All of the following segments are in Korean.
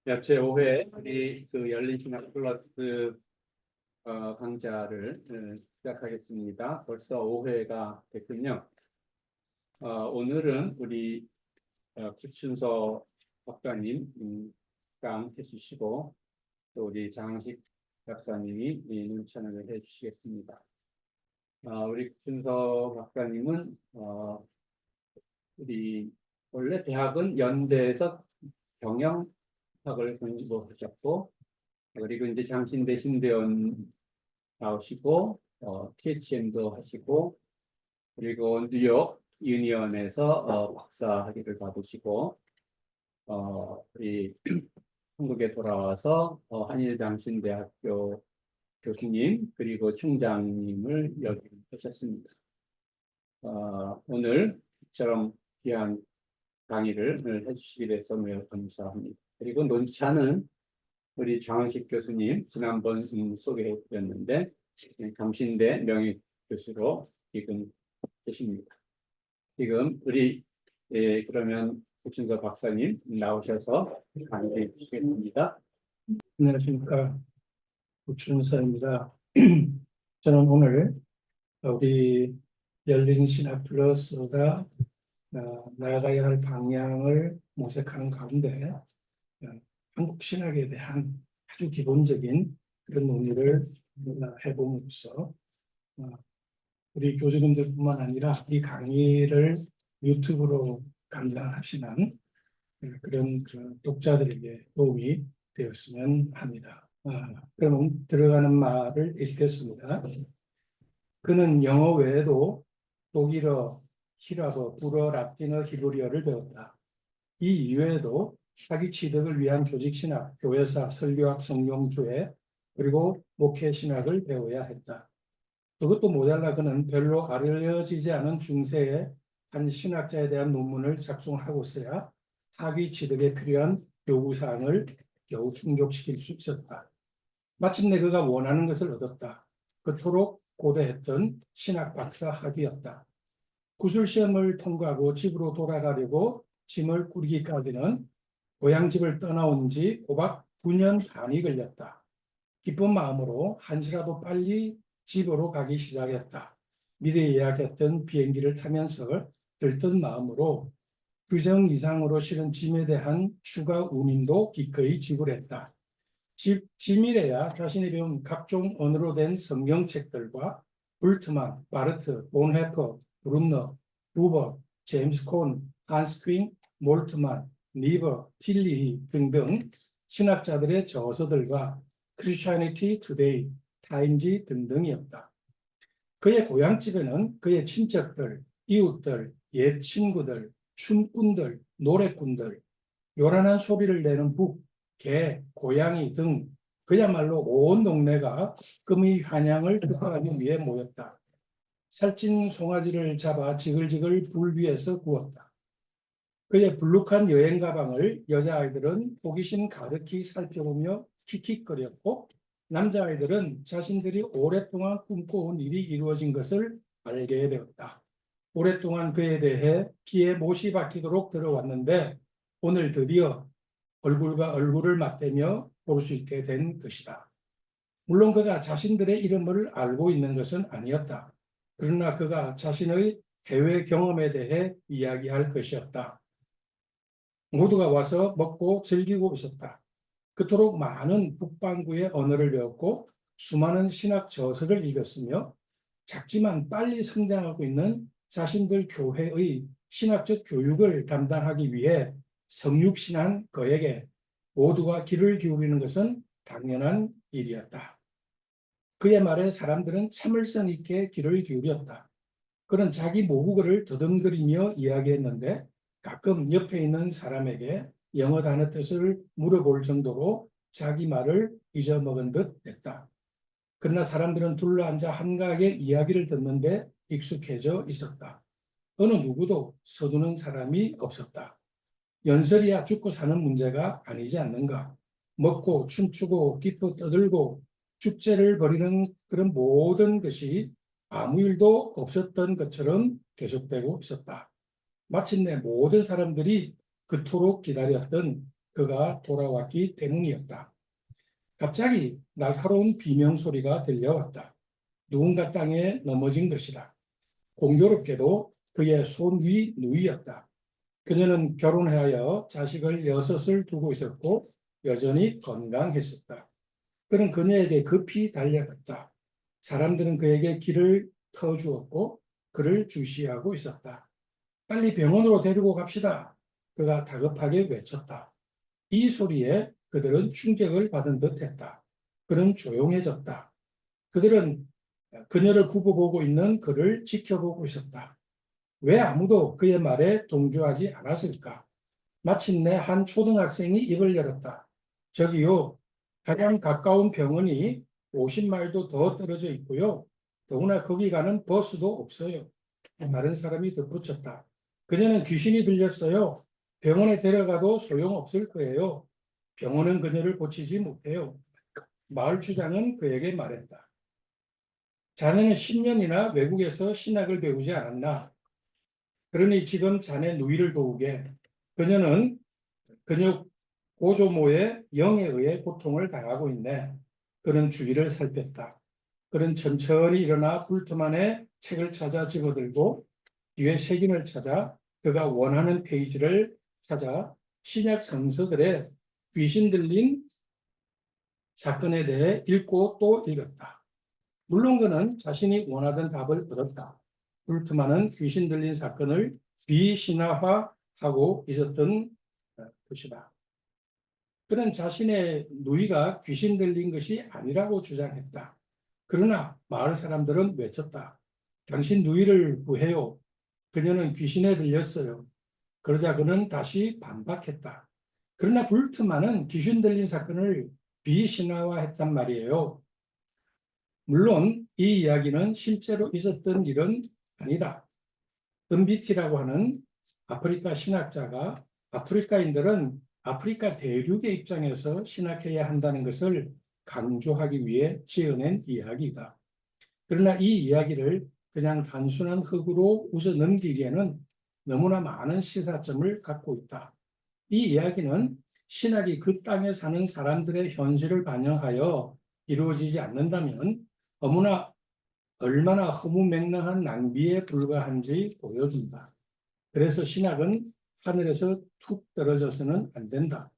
제5회 우리 열린 신학 플러스 강좌를 시작하겠습니다. 벌써 5회가 됐군요. 오늘은 우리 김춘서 박사님 강해 주시고 또 우리 장식 박사님이 눈찬을 해주시겠습니다. 우리 김춘서 박사님은 우리 원래 대학은 연대에서 경영학을 공부하셨고, 그리고 이제 장신대 신대원 나오시고 THM도 하시고, 그리고 뉴욕 유니언에서 박사 학위를 받으시고, 우리 한국에 돌아와서 한일장신대학교 교수님 그리고 총장님을 역임하셨습니다. 오늘 이처럼 귀한 강의를 해주시게 돼서 매우 감사합니다. 그리고 논차는 우리 장원식 교수님 지난번 소개해드렸는데 감신대 명예교수로 지금 계십니다. 지금 우리 그러면 구춘서 박사님 나오셔서 강의해 주시겠습니다. 안녕하십니까, 구춘서입니다. 저는 오늘 우리 열린 신학 플러스가 나아가야 할 방향을 모색하는 가운데 한국 신학에 대한 아주 기본적인 그런 논의를 해봄으로써 우리 교수님들뿐만 아니라 이 강의를 유튜브로 감상하시는 그런 독자들에게 도움이 되었으면 합니다. 그럼 들어가는 말을 읽겠습니다. 그는 영어 외에도 독일어, 히라버, 불어, 라틴어, 히브리어를 배웠다. 이 이외에도 사기 취득을 위한 조직신학, 교회사, 설교학, 성경주의, 그리고 목회신학을 배워야 했다. 그것도 모자라 그는 별로 알려지지 않은 중세의 한 신학자에 대한 논문을 작성하고서야 학위 취득에 필요한 요구사항을 겨우 충족시킬 수 있었다. 마침내 그가 원하는 것을 얻었다. 그토록 고대했던 신학 박사 학위였다. 구술시험을 통과하고 집으로 돌아가려고 짐을 꾸리기까지는 고향집을 떠나온 지 꼬박 9년 반이 걸렸다. 기쁜 마음으로 한시라도 빨리 집으로 가기 시작했다. 미리 예약했던 비행기를 타면서 들뜬 마음으로 규정 이상으로 실은 짐에 대한 추가 운임도 기꺼이 지불했다. 짐이래야 자신이 배운 각종 언어로 된 성경책들과 불트만, 바르트, 본헤퍼, 브룬너, 부버, 제임스 콘, 한스 퀸, 몰트만, 니버, 틸리 등등 신학자들의 저서들과 크리스티애니티 투데이, 타임지 등등이었다. 그의 고향집에는 그의 친척들, 이웃들, 옛 친구들, 춤꾼들, 노래꾼들, 요란한 소리를 내는 북, 개, 고양이 등 그야말로 온 동네가 금의 환향을 축하하기 위해 모였다. 살찐 송아지를 잡아 지글지글 불 위에서 구웠다. 그의 불룩한 여행 가방을 여자아이들은 호기심 가득히 살펴보며 킥킥거렸고, 남자아이들은 자신들이 오랫동안 꿈꿔온 일이 이루어진 것을 알게 되었다. 오랫동안 그에 대해 귀에 못이 박히도록 들어왔는데 오늘 드디어 얼굴과 얼굴을 맞대며 볼 수 있게 된 것이다. 물론 그가 자신들의 이름을 알고 있는 것은 아니었다. 그러나 그가 자신의 해외 경험에 대해 이야기할 것이었다. 모두가 와서 먹고 즐기고 있었다. 그토록 많은 북반구의 언어를 배웠고 수많은 신학 저서를 읽었으며 작지만 빨리 성장하고 있는 자신들 교회의 신학적 교육을 담당하기 위해 성육신한 그에게 모두가 귀를 기울이는 것은 당연한 일이었다. 그의 말에 사람들은 참을성 있게 귀를 기울였다. 그는 자기 모국어를 더듬거리며 이야기했는데 가끔 옆에 있는 사람에게 영어 단어 뜻을 물어볼 정도로 자기 말을 잊어먹은 듯 했다. 그러나 사람들은 둘러앉아 한가하게 이야기를 듣는데 익숙해져 있었다. 어느 누구도 서두는 사람이 없었다. 연설이야 죽고 사는 문제가 아니지 않는가. 먹고 춤추고 기쁘 떠들고 축제를 벌이는 그런 모든 것이 아무 일도 없었던 것처럼 계속되고 있었다. 마침내 모든 사람들이 그토록 기다렸던 그가 돌아왔기 때문이었다. 갑자기 날카로운 비명 소리가 들려왔다. 누군가 땅에 넘어진 것이다. 공교롭게도 그의 손 위 누이였다. 그녀는 결혼하여 자식을 6을 두고 있었고 여전히 건강했었다. 그는 그녀에게 급히 달려갔다. 사람들은 그에게 길을 터주었고 그를 주시하고 있었다. 빨리 병원으로 데리고 갑시다. 그가 다급하게 외쳤다. 이 소리에 그들은 충격을 받은 듯했다. 그는 조용해졌다. 그들은 그녀를 굽어보고 있는 그를 지켜보고 있었다. 왜 아무도 그의 말에 동조하지 않았을까? 마침내 한 초등학생이 입을 열었다. 저기요, 가장 가까운 병원이 50마일도 더 떨어져 있고요. 더구나 거기 가는 버스도 없어요. 다른 사람이 덧붙였다. 그녀는 귀신이 들렸어요. 병원에 데려가도 소용없을 거예요. 병원은 그녀를 고치지 못해요. 마을 주장은 그에게 말했다. 자네는 10년이나 외국에서 신학을 배우지 않았나? 그러니 지금 자네 누이를 도우게. 그녀는 그녀 고조모의 영에 의해 고통을 당하고 있네. 그는 주위를 살폈다. 그는 천천히 일어나 불틈 안에 책을 찾아 집어들고 뒤에 색인을 찾아 그가 원하는 페이지를 찾아 신약 성서들의 귀신 들린 사건에 대해 읽고 또 읽었다. 물론 그는 자신이 원하던 답을 얻었다. 불트만은 귀신 들린 사건을 비신화화하고 있었던 것이다. 그는 자신의 누이가 귀신 들린 것이 아니라고 주장했다. 그러나 마을 사람들은 외쳤다. 당신 누이를 구해요. 그녀는 귀신에 들렸어요. 그러자 그는 다시 반박했다. 그러나 불트만은 귀신 들린 사건을 비신화화했단 말이에요. 물론 이 이야기는 실제로 있었던 일은 아니다. 은비티라고 하는 아프리카 신학자가 아프리카인들은 아프리카 대륙의 입장에서 신학해야 한다는 것을 강조하기 위해 지어낸 이야기이다. 그러나 이 이야기를 그냥 단순한 흙으로 웃어 넘기기에는 너무나 많은 시사점을 갖고 있다. 이 이야기는 신학이 그 땅에 사는 사람들의 현실을 반영하여 이루어지지 않는다면 얼마나 허무맹랑한 낭비에 불과한지 보여준다. 그래서 신학은 하늘에서 툭 떨어져서는 안 된다.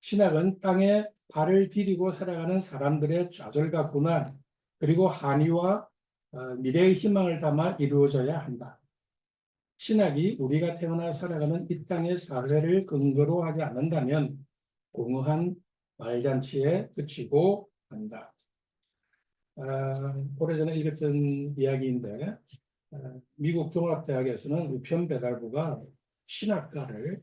신학은 땅에 발을 디디고 살아가는 사람들의 좌절과 고난, 그리고 한의와 미래의 희망을 담아 이루어져야 한다. 신학이 우리가 태어나 살아가는 이 땅의 사회를 근거로 하지 않는다면 공허한 말잔치에 그치고 간다. 오래전에 읽었던 이야기인데 미국 종합대학에서는 우편 배달부가 신학과를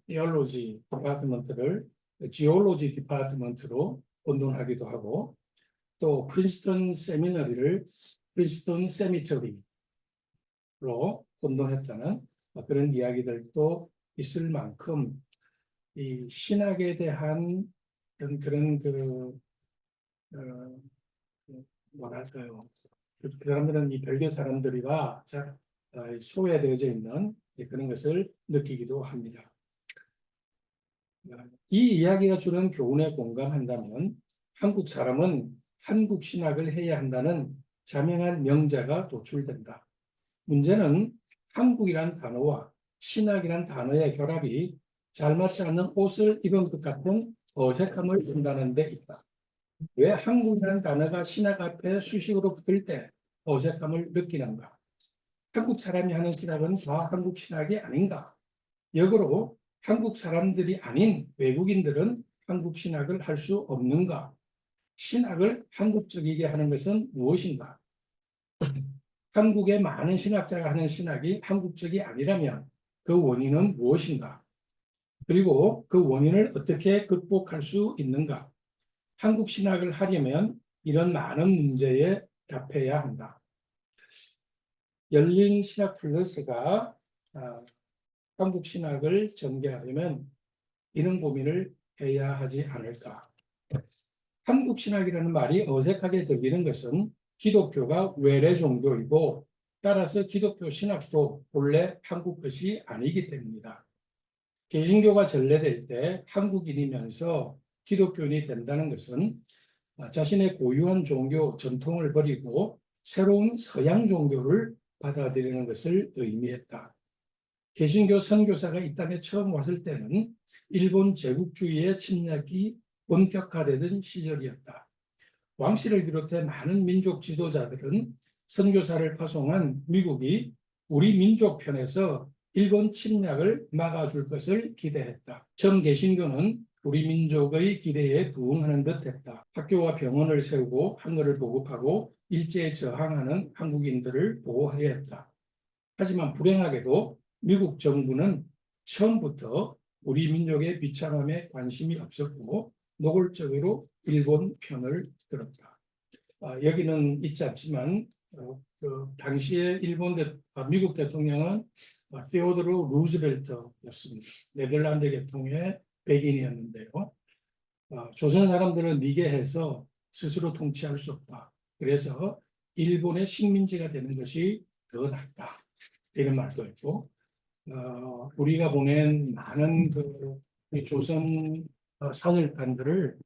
theology 디파트먼트를 지올로지 디파트먼트로 혼돈하기도 하고 또 프린스턴 세미너리를 프린스턴 세미터리로 혼돈했다는 그런 이야기들도 있을 만큼 이 신학에 대한 그런 뭐랄까요? 그 사람들은 이 별교 사람들이가 소외되어져 있는 그런 것을 느끼기도 합니다. 이 이야기가 주는 교훈에 공감한다면 한국 사람은 한국 신학을 해야 한다는 자명한 명제가 도출된다. 문제는 한국이란 단어와 신학이란 단어의 결합이 잘 맞지 않는 옷을 입은 것 같은 어색함을 준다는 데 있다. 왜 한국이라는 단어가 신학 앞에 수식으로 붙을 때 어색함을 느끼는가? 한국 사람이 하는 신학은 다 한국 신학이 아닌가? 역으로 한국 사람들이 아닌 외국인들은 한국 신학을 할 수 없는가? 신학을 한국적이게 하는 것은 무엇인가? 한국의 많은 신학자가 하는 신학이 한국적이 아니라면 그 원인은 무엇인가? 그리고 그 원인을 어떻게 극복할 수 있는가? 한국 신학을 하려면 이런 많은 문제에 답해야 한다. 열린 신학 플러스가 한국 신학을 전개하려면 이런 고민을 해야 하지 않을까. 한국 신학이라는 말이 어색하게 들리는 것은 기독교가 외래 종교이고 따라서 기독교 신학도 본래 한국 것이 아니기 때문이다. 개신교가 전래될 때 한국인이면서 기독교인이 된다는 것은 자신의 고유한 종교 전통을 버리고 새로운 서양 종교를 받아들이는 것을 의미했다. 개신교 선교사가 이 땅에 처음 왔을 때는 일본 제국주의의 침략이 본격화되던 시절이었다. 왕실을 비롯해 많은 민족 지도자들은 선교사를 파송한 미국이 우리 민족 편에서 일본 침략을 막아줄 것을 기대했다. 처음 개신교는 우리 민족의 기대에 부응하는 듯했다. 학교와 병원을 세우고 한글을 보급하고 일제에 저항하는 한국인들을 보호하려 했다. 하지만 불행하게도 미국 정부는 처음부터 우리 민족의 비참함에 관심이 없었고 노골적으로 일본 편을 들었다. 여기는 있지 않지만 당시에 미국 대통령은 테오도로 루즈벨트였습니다. 네덜란드 계통의 백인이었는데요. 조선 사람들은 미개해서 스스로 통치할 수 없다. 그래서 일본의 식민지가 되는 것이 더 낫다. 이런 말도 있고, 우리가 보낸 많은 조선 사절단들을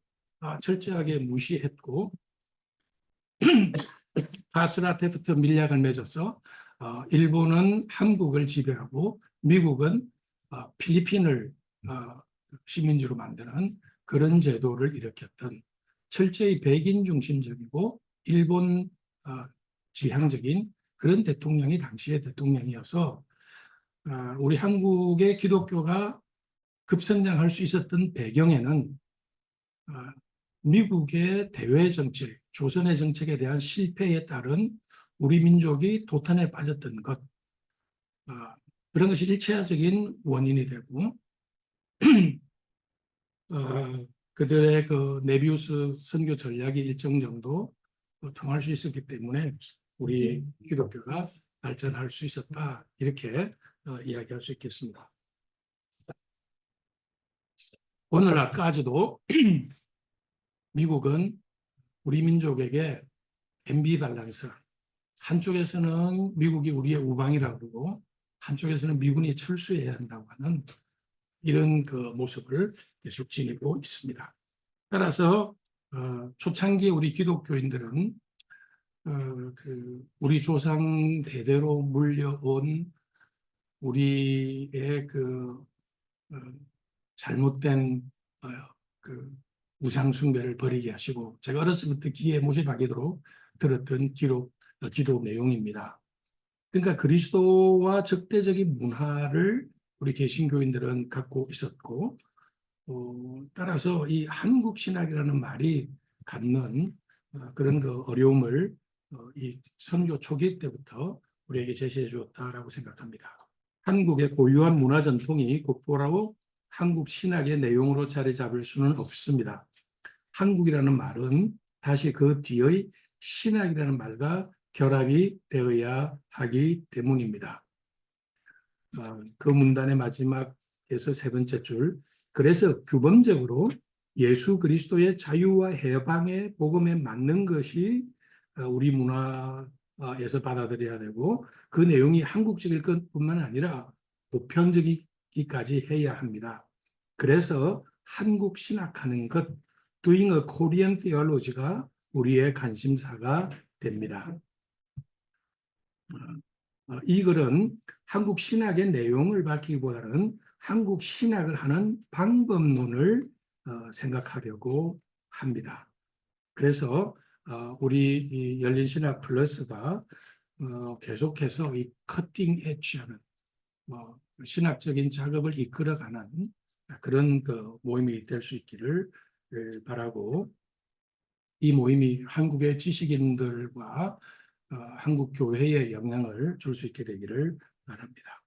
철저하게 무시했고, 가스라테프트 밀약을 맺어서 일본은 한국을 지배하고 미국은 필리핀을 식민지로 만드는 그런 제도를 일으켰던 철저히 백인 중심적이고 일본 지향적인 그런 대통령이 당시의 대통령이어서 우리 한국의 기독교가 급성장할 수 있었던 배경에는 미국의 대외 정책, 조선의 정책에 대한 실패에 따른 우리 민족이 도탄에 빠졌던 것, 그런 것이 일차적인 원인이 되고 그들의 그 네비우스 선교 전략이 일정 정도 통할 수 있었기 때문에 우리 기독교가 발전할 수 있었다, 이렇게 이야기할 수 있겠습니다. 오늘날까지도 미국은 우리 민족에게 앰비발란스, 한쪽에서는 미국이 우리의 우방이라고 그러고 한쪽에서는 미군이 철수해야 한다고 하는 이런 그 모습을 계속 지니고 있습니다. 따라서 초창기 우리 기독교인들은 우리 조상 대대로 물려온 우리의 잘못된 그 우상 숭배를 버리게 하시고, 제가 어렸을 때 귀에 못이 박이도록 들었던 기도 내용입니다. 그러니까 그리스도와 적대적인 문화를 우리 개신교인들은 갖고 있었고, 따라서 이 한국 신학이라는 말이 갖는 그런 그 어려움을 이 선교 초기 때부터 우리에게 제시해 주었다라고 생각합니다. 한국의 고유한 문화 전통이 곧바로 한국 신학의 내용으로 자리 잡을 수는 없습니다. 한국이라는 말은 다시 그 뒤의 신학이라는 말과 결합이 되어야 하기 때문입니다. 그 문단의 마지막에서 세 번째 줄, 그래서 규범적으로 예수 그리스도의 자유와 해방의 복음에 맞는 것이 우리 문화에서 받아들여야 되고, 그 내용이 한국적일 것뿐만 아니라 보편적이기까지 해야 합니다. 그래서 한국 신학하는 것, Doing a Korean Theology가 우리의 관심사가 됩니다. 이 글은 한국 신학의 내용을 밝히기보다는 한국 신학을 하는 방법론을 생각하려고 합니다. 그래서 우리 이 열린신학 플러스가 계속해서 이 커팅 엣지하는 신학적인 작업을 이끌어가는 그런 그 모임이 될 수 있기를 바라고, 이 모임이 한국의 지식인들과 한국 교회에 영향을 줄 수 있게 되기를 바랍니다.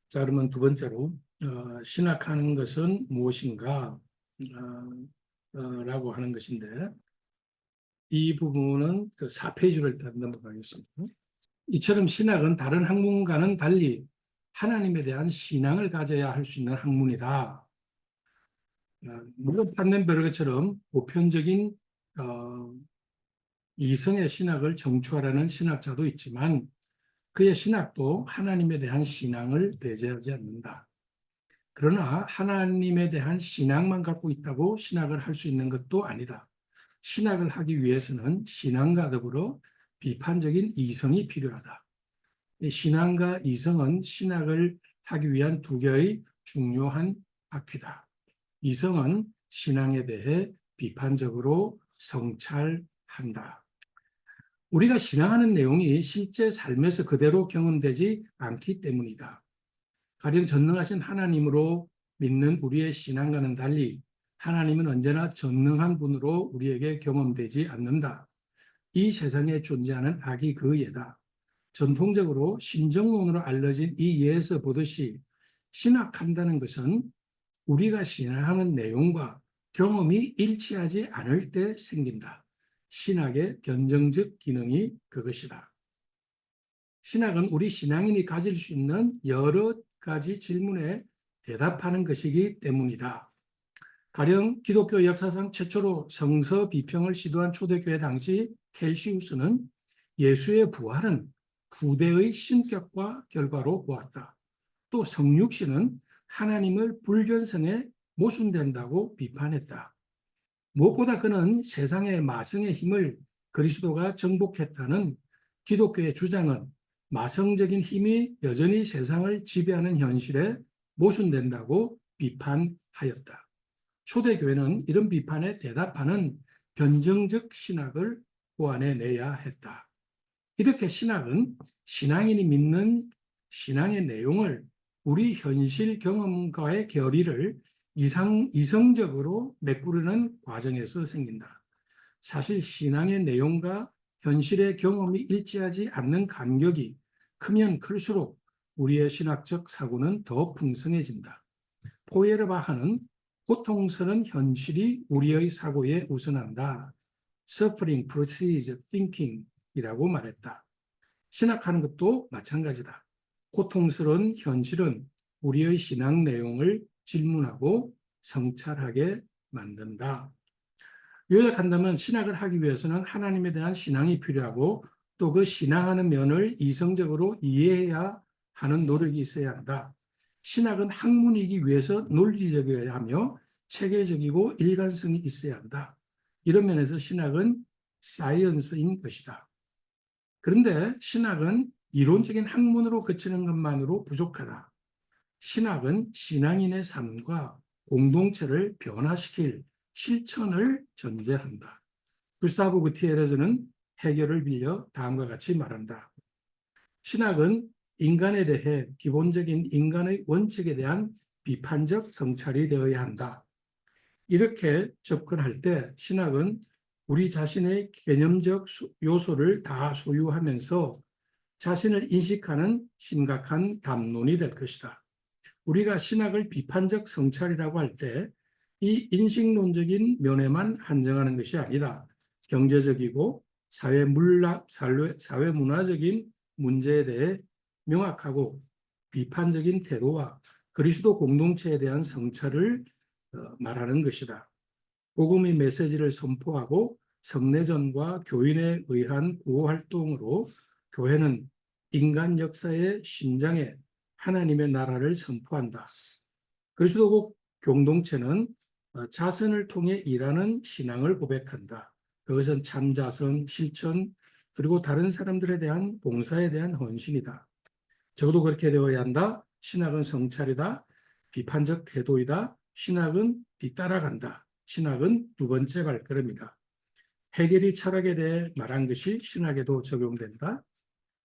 자, 그러면 두 번째로 신학하는 것은 무엇인가 라고 하는 것인데, 이 부분은 그 4페이지를 일단 넘어가겠습니다. 이처럼 신학은 다른 학문과는 달리 하나님에 대한 신앙을 가져야 할 수 있는 학문이다. 물론 판넨베르그처럼 보편적인 이성의 신학을 정추하라는 신학자도 있지만 그의 신학도 하나님에 대한 신앙을 배제하지 않는다. 그러나 하나님에 대한 신앙만 갖고 있다고 신학을 할 수 있는 것도 아니다. 신학을 하기 위해서는 신앙과 더불어 비판적인 이성이 필요하다. 이 신앙과 이성은 신학을 하기 위한 두 개의 중요한 바퀴다. 이성은 신앙에 대해 비판적으로 성찰한다. 우리가 신앙하는 내용이 실제 삶에서 그대로 경험되지 않기 때문이다. 가령 전능하신 하나님으로 믿는 우리의 신앙과는 달리 하나님은 언제나 전능한 분으로 우리에게 경험되지 않는다. 이 세상에 존재하는 악이 그 예다. 전통적으로 신정론으로 알려진 이 예에서 보듯이 신학한다는 것은 우리가 신앙하는 내용과 경험이 일치하지 않을 때 생긴다. 신학의 변정적 기능이 그것이다. 신학은 우리 신앙인이 가질 수 있는 여러 가지 질문에 대답하는 것이기 때문이다. 가령 기독교 역사상 최초로 성서 비평을 시도한 초대교회 당시 켈시우스는 예수의 부활은 후대의 신격과 결과로 보았다. 또 성육신은 하나님을 불변성에 모순된다고 비판했다. 무엇보다 그는 세상의 마성의 힘을 그리스도가 정복했다는 기독교의 주장은 마성적인 힘이 여전히 세상을 지배하는 현실에 모순된다고 비판하였다. 초대교회는 이런 비판에 대답하는 변정적 신학을 보완해내야 했다. 이렇게 신학은 신앙인이 믿는 신앙의 내용을 우리 현실 경험과의 결의를 이성적으로 메꾸려는 과정에서 생긴다. 사실 신앙의 내용과 현실의 경험이 일치하지 않는 간격이 크면 클수록 우리의 신학적 사고는 더 풍성해진다. 포에르바하는 고통스러운 현실이 우리의 사고에 우선한다. Suffering precedes thinking 이라고 말했다. 신학하는 것도 마찬가지다. 고통스러운 현실은 우리의 신앙 내용을 질문하고 성찰하게 만든다. 요약한다면 신학을 하기 위해서는 하나님에 대한 신앙이 필요하고 또 그 신앙하는 면을 이성적으로 이해해야 하는 노력이 있어야 한다. 신학은 학문이기 위해서 논리적이어야 하며 체계적이고 일관성이 있어야 한다. 이런 면에서 신학은 사이언스인 것이다. 그런데 신학은 이론적인 학문으로 그치는 것만으로 부족하다. 신학은 신앙인의 삶과 공동체를 변화시킬 실천을 전제한다. 구스타브 구티에레즈는 해결을 빌려 다음과 같이 말한다. 신학은 인간에 대해 기본적인 인간의 원칙에 대한 비판적 성찰이 되어야 한다. 이렇게 접근할 때 신학은 우리 자신의 개념적 요소를 다 소유하면서 자신을 인식하는 심각한 담론이 될 것이다. 우리가 신학을 비판적 성찰이라고 할 때 이 인식론적인 면에만 한정하는 것이 아니다. 경제적이고 사회문화적인 문제에 대해 명확하고 비판적인 태도와 그리스도 공동체에 대한 성찰을 말하는 것이다. 복음의 메시지를 선포하고 성내전과 교인에 의한 구호활동으로 교회는 인간 역사의 심장에 하나님의 나라를 선포한다. 그리스도 공동체는 자선을 통해 일하는 신앙을 고백한다. 그것은 참자선, 실천, 그리고 다른 사람들에 대한 봉사에 대한 헌신이다. 적어도 그렇게 되어야 한다. 신학은 성찰이다. 비판적 태도이다. 신학은 뒤따라간다. 신학은 두 번째 발걸음이다. 헤겔이 철학에 대해 말한 것이 신학에도 적용된다.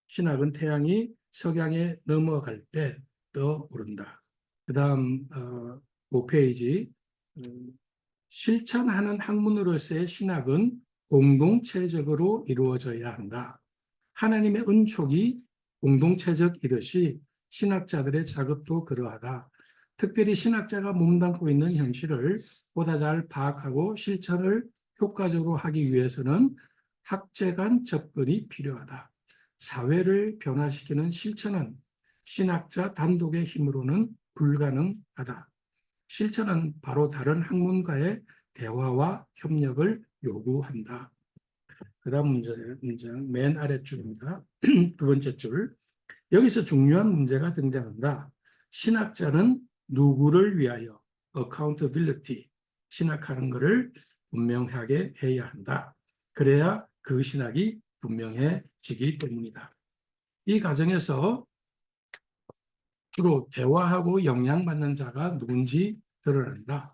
신학은 태양이 석양에 넘어갈 때 떠오른다. 그 다음 5페이지 실천하는 학문으로서의 신학은 공동체적으로 이루어져야 한다. 하나님의 은총이 공동체적이듯이 신학자들의 작업도 그러하다. 특별히 신학자가 몸담고 있는 현실을 보다 잘 파악하고 실천을 효과적으로 하기 위해서는 학제 간 접근이 필요하다. 사회를 변화시키는 실천은 신학자 단독의 힘으로는 불가능하다. 실천은 바로 다른 학문가의 대화와 협력을 요구한다. 그 다음 문장 맨 아래줄입니다. 두 번째 줄. 여기서 중요한 문제가 등장한다. 신학자는 누구를 위하여 accountability 신학하는 것을 분명하게 해야 한다. 그래야 그 신학이 분명해지기 때문이다. 이 과정에서 주로 대화하고 영향받는 자가 누군지 드러난다.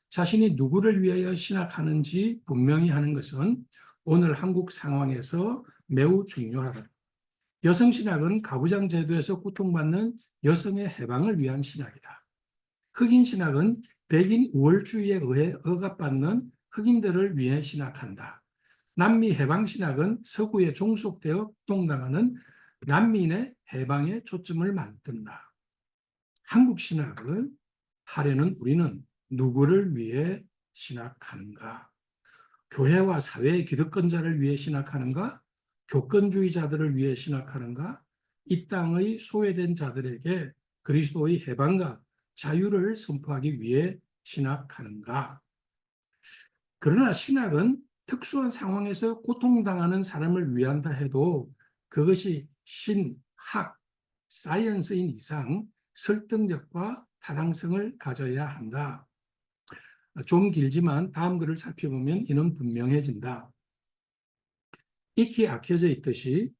자신이 누구를 위하여 신학하는지 분명히 하는 것은 오늘 한국 상황에서 매우 중요하다. 여성 신학은 가부장 제도에서 고통받는 여성의 해방을 위한 신학이다. 흑인 신학은 백인 우월주의에 의해 억압받는 흑인들을 위해 신학한다. 남미 해방 신학은 서구에 종속되어 동당하는 난민의 해방에 초점을 맞춘다. 한국 신학은 하려는 우리는 누구를 위해 신학하는가? 교회와 사회의 기득권자를 위해 신학하는가? 교권주의자들을 위해 신학하는가? 이 땅의 소외된 자들에게 그리스도의 해방과 자유를 선포하기 위해 신학하는가? 그러나 신학은 특수한 상황에서 고통당하는 사람을 위한다 해도 그것이 신학, 사이언스인 이상 설득력과 타당성을 가져야 한다. 좀 길지만 다음 글을 살펴보면 이는 분명해진다. 익히 악혀져 있듯이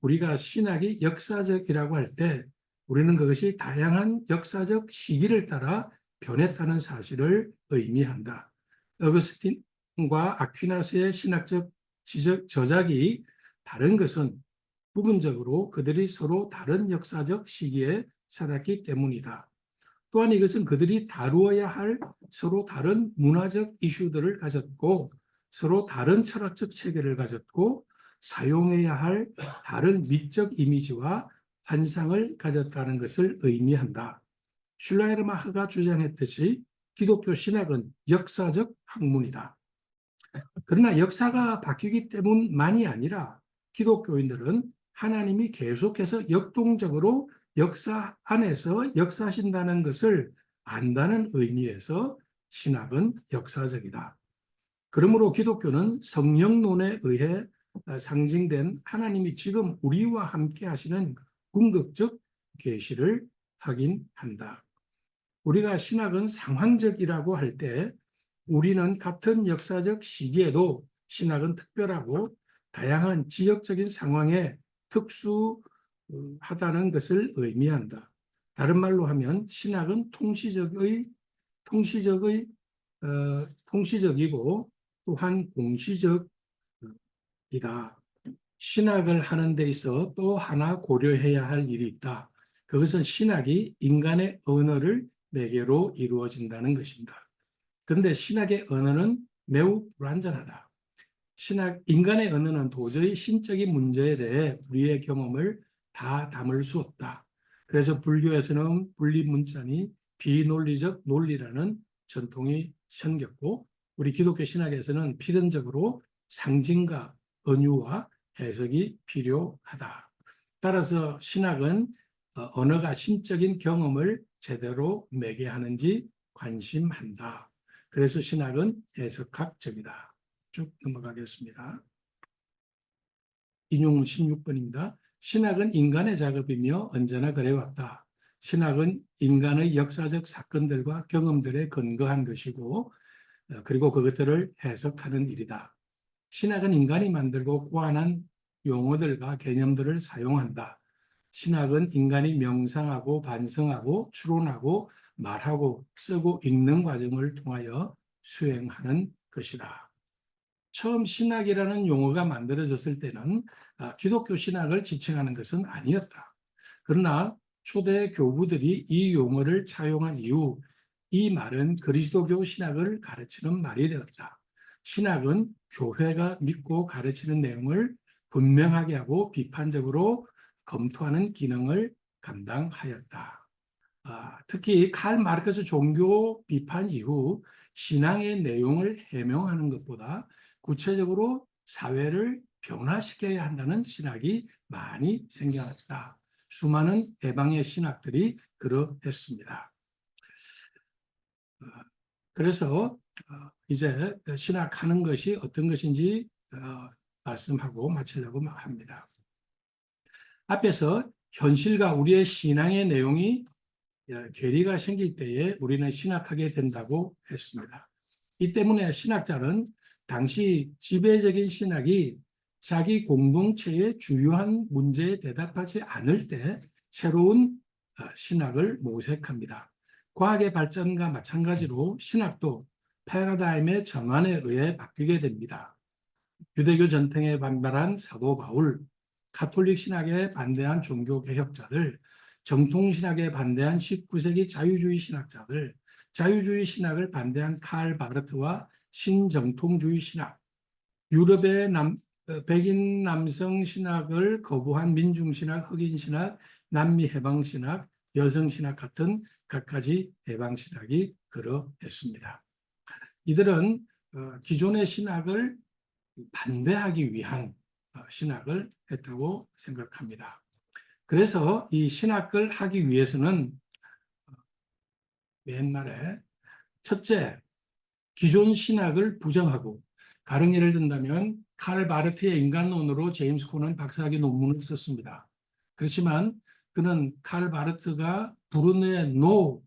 우리가 신학이 역사적이라고 할 때 우리는 그것이 다양한 역사적 시기를 따라 변했다는 사실을 의미한다. 어거스틴과 아퀴나스의 신학적 저작이 다른 것은 부분적으로 그들이 서로 다른 역사적 시기에 살았기 때문이다. 또한 이것은 그들이 다루어야 할 서로 다른 문화적 이슈들을 가졌고 서로 다른 철학적 체계를 가졌고 사용해야 할 다른 미적 이미지와 환상을 가졌다는 것을 의미한다. 슐라이르마흐가 주장했듯이 기독교 신학은 역사적 학문이다. 그러나 역사가 바뀌기 때문만이 아니라 기독교인들은 하나님이 계속해서 역동적으로 역사 안에서 역사하신다는 것을 안다는 의미에서 신학은 역사적이다. 그러므로 기독교는 성령론에 의해 상징된 하나님이 지금 우리와 함께 하시는 궁극적 계시를 확인한다. 우리가 신학은 상황적이라고 할 때 우리는 같은 역사적 시기에도 신학은 특별하고 다양한 지역적인 상황에 특수하다는 것을 의미한다. 다른 말로 하면 신학은 통시적이고 또한 공시적이다. 신학을 하는 데 있어 또 하나 고려해야 할 일이 있다. 그것은 신학이 인간의 언어를 매개로 이루어진다는 것입니다. 그런데 신학의 언어는 매우 불완전하다. 인간의 언어는 도저히 신적인 문제에 대해 우리의 경험을 다 담을 수 없다. 그래서 불교에서는 분리문자니 비논리적 논리라는 전통이 생겼고 우리 기독교 신학에서는 필연적으로 상징과 은유와 해석이 필요하다. 따라서 신학은 언어가 신적인 경험을 제대로 매개하는지 관심한다. 그래서 신학은 해석학적이다. 쭉 넘어가겠습니다. 인용 16번입니다. 신학은 인간의 작업이며 언제나 그래왔다. 신학은 인간의 역사적 사건들과 경험들에 근거한 것이고 그리고 그것들을 해석하는 일이다. 신학은 인간이 만들고 고안한 용어들과 개념들을 사용한다. 신학은 인간이 명상하고 반성하고 추론하고 말하고 쓰고 읽는 과정을 통하여 수행하는 것이다. 처음 신학이라는 용어가 만들어졌을 때는 기독교 신학을 지칭하는 것은 아니었다. 그러나 초대 교부들이 이 용어를 차용한 이후 이 말은 그리스도교 신학을 가르치는 말이 되었다. 신학은 교회가 믿고 가르치는 내용을 분명하게 하고 비판적으로 검토하는 기능을 감당하였다. 특히 칼 마르크스 종교 비판 이후 신앙의 내용을 해명하는 것보다 구체적으로 사회를 변화시켜야 한다는 신학이 많이 생겨났다. 수많은 해방의 신학들이 그러했습니다. 그래서 이제 신학하는 것이 어떤 것인지 말씀하고 마치려고 합니다. 앞에서 현실과 우리의 신앙의 내용이 괴리가 생길 때에 우리는 신학하게 된다고 했습니다. 이 때문에 신학자는 당시 지배적인 신학이 자기 공동체의 주요한 문제에 대답하지 않을 때 새로운 신학을 모색합니다. 과학의 발전과 마찬가지로 신학도 패러다임의 전환에 의해 바뀌게 됩니다. 유대교 전통에 반발한 사도 바울, 가톨릭 신학에 반대한 종교 개혁자들, 정통 신학에 반대한 19세기 자유주의 신학자들, 자유주의 신학을 반대한 칼 바르트와 신정통주의 신학, 유럽의 백인 남성 신학을 거부한 민중신학, 흑인신학, 남미 해방신학, 여성신학 같은 갖가지 해방신학이 그러했습니다. 이들은 기존의 신학을 반대하기 위한 신학을 했다고 생각합니다. 그래서 이 신학을 하기 위해서는 맨 말에 첫째, 기존 신학을 부정하고, 다른 예를 든다면 칼 바르트의 인간론으로 제임스 코는 박사학위 논문을 썼습니다. 그렇지만 그는 칼 바르트가 브루너의 노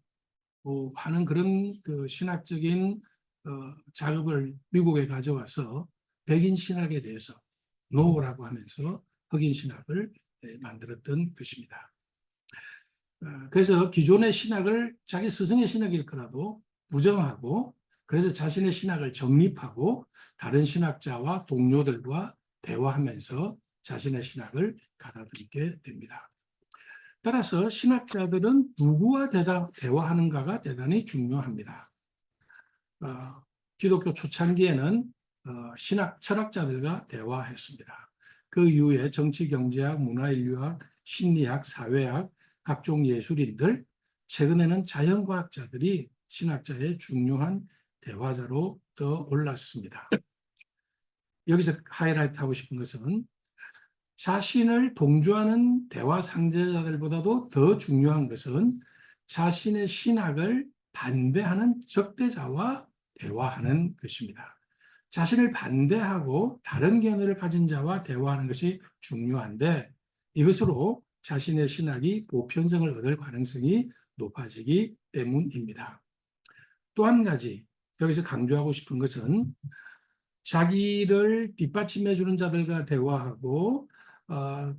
하는 그런 그 신학적인 작업을 미국에 가져와서 백인 신학에 대해서 노라고 하면서 흑인 신학을 만들었던 것입니다. 그래서 기존의 신학을 자기 스승의 신학일 거라도 부정하고, 그래서 자신의 신학을 정립하고 다른 신학자와 동료들과 대화하면서 자신의 신학을 가다듬게 됩니다. 따라서 신학자들은 누구와 대화하는가가 대단히 중요합니다. 기독교 초창기에는 신학 철학자들과 대화했습니다. 그 이후에 정치, 경제학, 문화인류학, 심리학, 사회학, 각종 예술인들, 최근에는 자연과학자들이 신학자의 중요한 대화자로 떠올랐습니다. 여기서 하이라이트 하고 싶은 것은 자신을 동조하는 대화 상대자들보다도 더 중요한 것은 자신의 신학을 반대하는 적대자와 대화하는 것입니다. 자신을 반대하고 다른 견해를 가진 자와 대화하는 것이 중요한데, 이것으로 자신의 신학이 보편성을 얻을 가능성이 높아지기 때문입니다. 또 한 가지 여기서 강조하고 싶은 것은 자기를 뒷받침해 주는 자들과 대화하고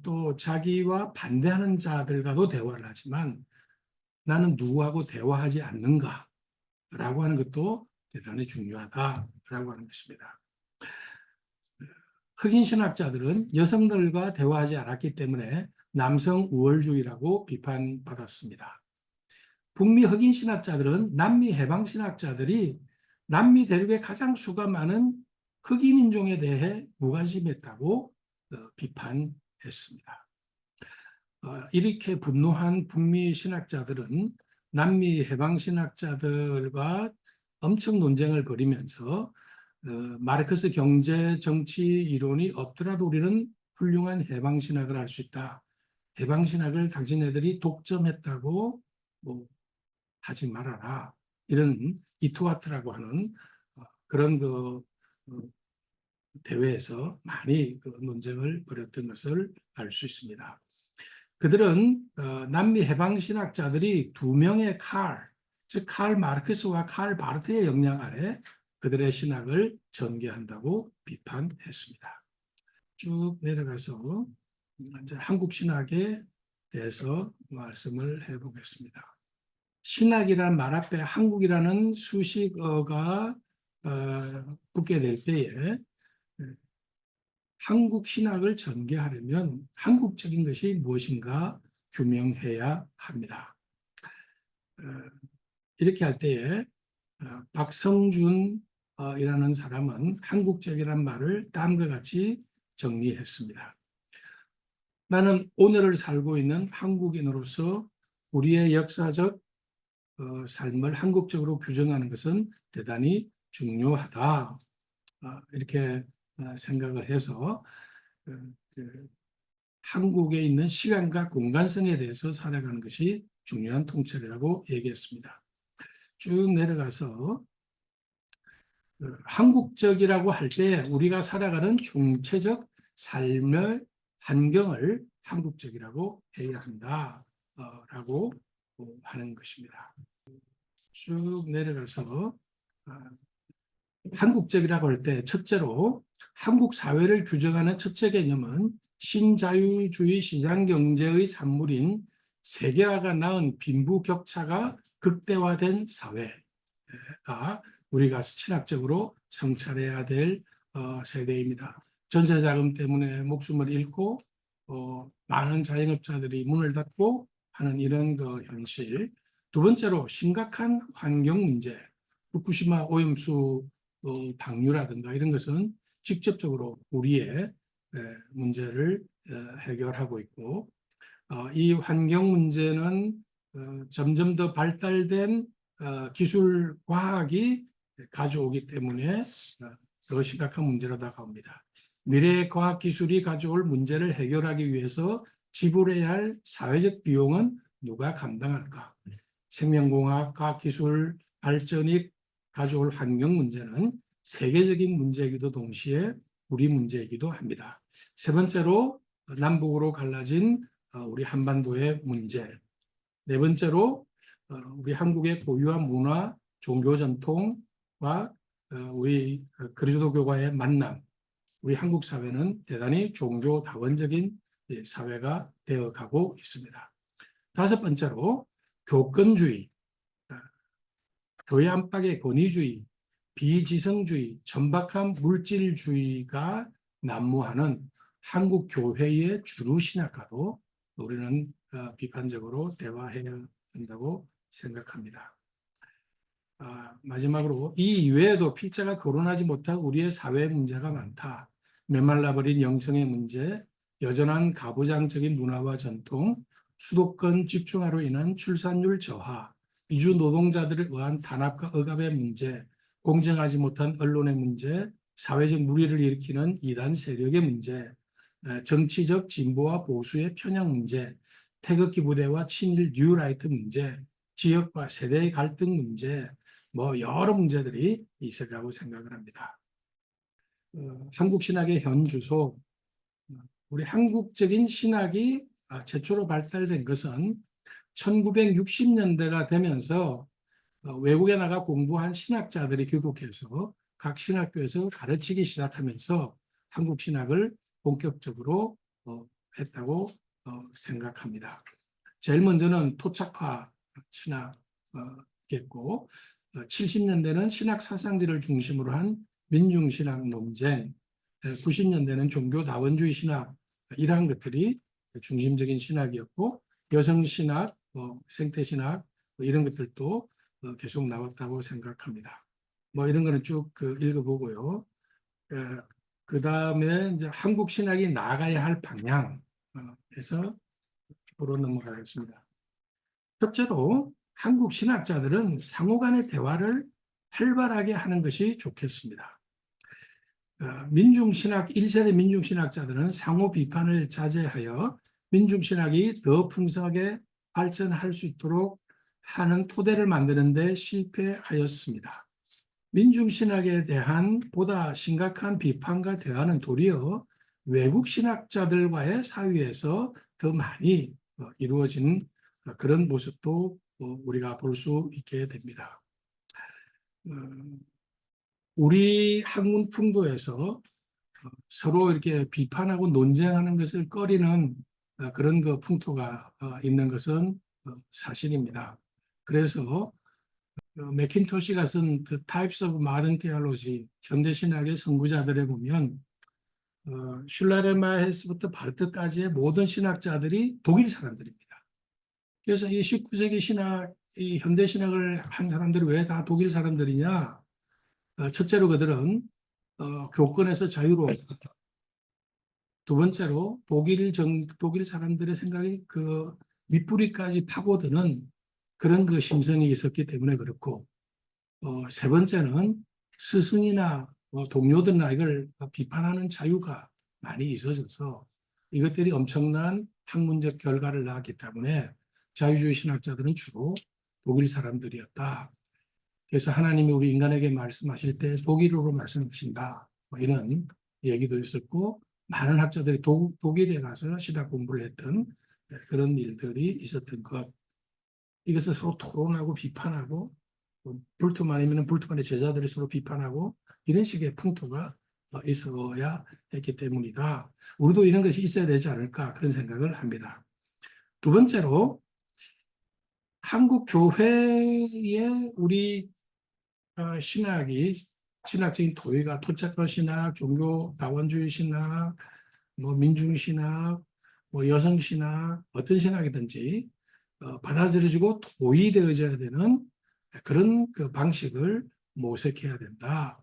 또 자기와 반대하는 자들과도 대화를 하지만 나는 누구하고 대화하지 않는가라고 하는 것도 대단히 중요하다라고 하는 것입니다. 흑인 신학자들은 여성들과 대화하지 않았기 때문에 남성 우월주의라고 비판받았습니다. 북미 흑인 신학자들은 남미 해방 신학자들이 남미 대륙에 가장 수가 많은 흑인 인종에 대해 무관심했다고 비판했습니다. 이렇게 분노한 북미 신학자들은 남미 해방 신학자들과 엄청 논쟁을 벌이면서 마르크스 경제 정치 이론이 없더라도 우리는 훌륭한 해방 신학을 할 수 있다. 해방 신학을 당신네들이 독점했다고 하지 말아라. 이런 이투아트라고 하는 그런 대회에서 많이 논쟁을 벌였던 것을 알 수 있습니다. 그들은 남미 해방 신학자들이 두 명의 즉 칼 마르크스와 칼 바르트의 영향 아래 그들의 신학을 전개한다고 비판했습니다. 쭉 내려가서 이제 한국 신학에 대해서 말씀을 해보겠습니다. 신학이라는 말 앞에 한국이라는 수식어가 붙게 될 때에 한국 신학을 전개하려면 한국적인 것이 무엇인가 규명해야 합니다. 이렇게 할 때에 박성준 이라는 사람은 한국적이라는 말을 다음과 같이 정리했습니다. 나는 오늘을 살고 있는 한국인으로서 우리의 역사적 삶을 한국적으로 규정하는 것은 대단히 중요하다. 이렇게 생각을 해서 한국에 있는 시간과 공간성에 대해서 살아가는 것이 중요한 통찰이라고 얘기했습니다. 쭉 내려가서 한국적이라고 할 때 우리가 살아가는 총체적 삶의 환경을 한국적이라고 해야 한다라고 하는 것입니다. 쭉 내려가서 한국적이라고 할 때 첫째로 한국 사회를 규정하는 첫째 개념은 신자유주의 시장경제의 산물인 세계화가 낳은 빈부격차가 극대화된 사회가 우리가 신학적으로 성찰해야 될 세대입니다. 전세자금 때문에 목숨을 잃고 많은 자영업자들이 문을 닫고 하는 이런 그 현실. 두 번째로 심각한 환경 문제, 후쿠시마 오염수 방류라든가 이런 것은 직접적으로 우리의 문제를 해결하고 있고, 이 환경 문제는 점점 더 발달된 기술 과학이 가져오기 때문에 더 심각한 문제로 다가옵니다. 미래의 과학 기술이 가져올 문제를 해결하기 위해서 지불해야 할 사회적 비용은 누가 감당할까? 생명공학, 과학기술 발전이 가져올 환경 문제는 세계적인 문제이기도 동시에 우리 문제이기도 합니다. 세 번째로 남북으로 갈라진 우리 한반도의 문제. 네 번째로 우리 한국의 고유한 문화, 종교 전통과 우리 그리스도교와의 만남. 우리 한국 사회는 대단히 종교 다원적인 사회가 되어가고 있습니다. 다섯 번째로 교권주의, 교회 안팎의 권위주의, 비지성주의, 천박한 물질주의가 난무하는 한국 교회의 주류 신학과도 우리는 비판적으로 대화해야 한다고 생각합니다. 마지막으로 이 이외에도 필자가 거론하지 못한 우리의 사회 문제가 많다. 메말라버린 영성의 문제, 여전한 가부장적인 문화와 전통, 수도권 집중화로 인한 출산율 저하, 이주 노동자들에 의한 탄압과 억압의 문제, 공정하지 못한 언론의 문제, 사회적 물의를 일으키는 이단 세력의 문제, 정치적 진보와 보수의 편향 문제, 태극기 부대와 친일 뉴라이트 문제, 지역과 세대의 갈등 문제, 여러 문제들이 있을 거라고 생각을 합니다. 한국 신학의 현 주소, 우리 한국적인 신학이 최초로 발달된 것은 1960년대가 되면서 외국에 나가 공부한 신학자들이 귀국해서 각 신학교에서 가르치기 시작하면서 한국 신학을 본격적으로 했다고 생각합니다. 제일 먼저는 토착화 신학이겠고, 70년대는 신학 사상지를 중심으로 한 민중신학 논쟁, 90년대는 종교다원주의 신학, 이러한 것들이 중심적인 신학이었고, 여성신학, 생태신학 이런 것들도 계속 나왔다고 생각합니다. 이런 거는 쭉 읽어보고요. 그 다음에 이제 한국 신학이 나아가야 할 방향에서 으로 넘어가겠습니다. 첫째로 한국 신학자들은 상호 간의 대화를 활발하게 하는 것이 좋겠습니다. 민중신학, 1세대 민중신학자들은 상호 비판을 자제하여 민중신학이 더 풍성하게 발전할 수 있도록 하는 토대를 만드는 데 실패하였습니다. 민중신학에 대한 보다 심각한 비판과 대화는 도리어 외국 신학자들과의 사이에서 더 많이 이루어진 그런 모습도 우리가 볼 수 있게 됩니다. 우리 학문 풍도에서 서로 이렇게 비판하고 논쟁하는 것을 꺼리는 그런 그 풍토가 있는 것은 사실입니다. 그래서 맥킨토시가 쓴 The Types of Modern Theology, 현대신학의 선구자들에 보면 슐라레마헤스부터 바르트까지의 모든 신학자들이 독일 사람들입니다. 그래서 이 19세기 신학, 이 현대신학을 한 사람들이 왜 다 독일 사람들이냐? 첫째로 그들은 교권에서 자유로웠다. 두 번째로 독일 사람들의 생각이 그 밑뿌리까지 파고드는 그런 그 심성이 있었기 때문에 그렇고, 세 번째는 스승이나 동료들이나 이걸 비판하는 자유가 많이 있어져서 이것들이 엄청난 학문적 결과를 낳았기 때문에 자유주의 신학자들은 주로 독일 사람들이었다. 그래서 하나님이 우리 인간에게 말씀하실 때 독일어로 말씀하신다. 이런 얘기도 있었고, 많은 학자들이 독일에 가서 신학 공부를 했던 그런 일들이 있었던 것. 이것을 서로 토론하고 비판하고 불투만 아니면 불투만의 제자들이 서로 비판하고 이런 식의 풍토가 있어야 했기 때문이다. 우리도 이런 것이 있어야 되지 않을까 그런 생각을 합니다. 두 번째로 한국 교회의 우리 신학이 신학적인 토의가 토착화 신학, 종교 다원주의 신학, 뭐 민중 신학, 뭐 여성 신학, 어떤 신학이든지 받아들여지고 도의되어져야 되는 그런 그 방식을 모색해야 된다.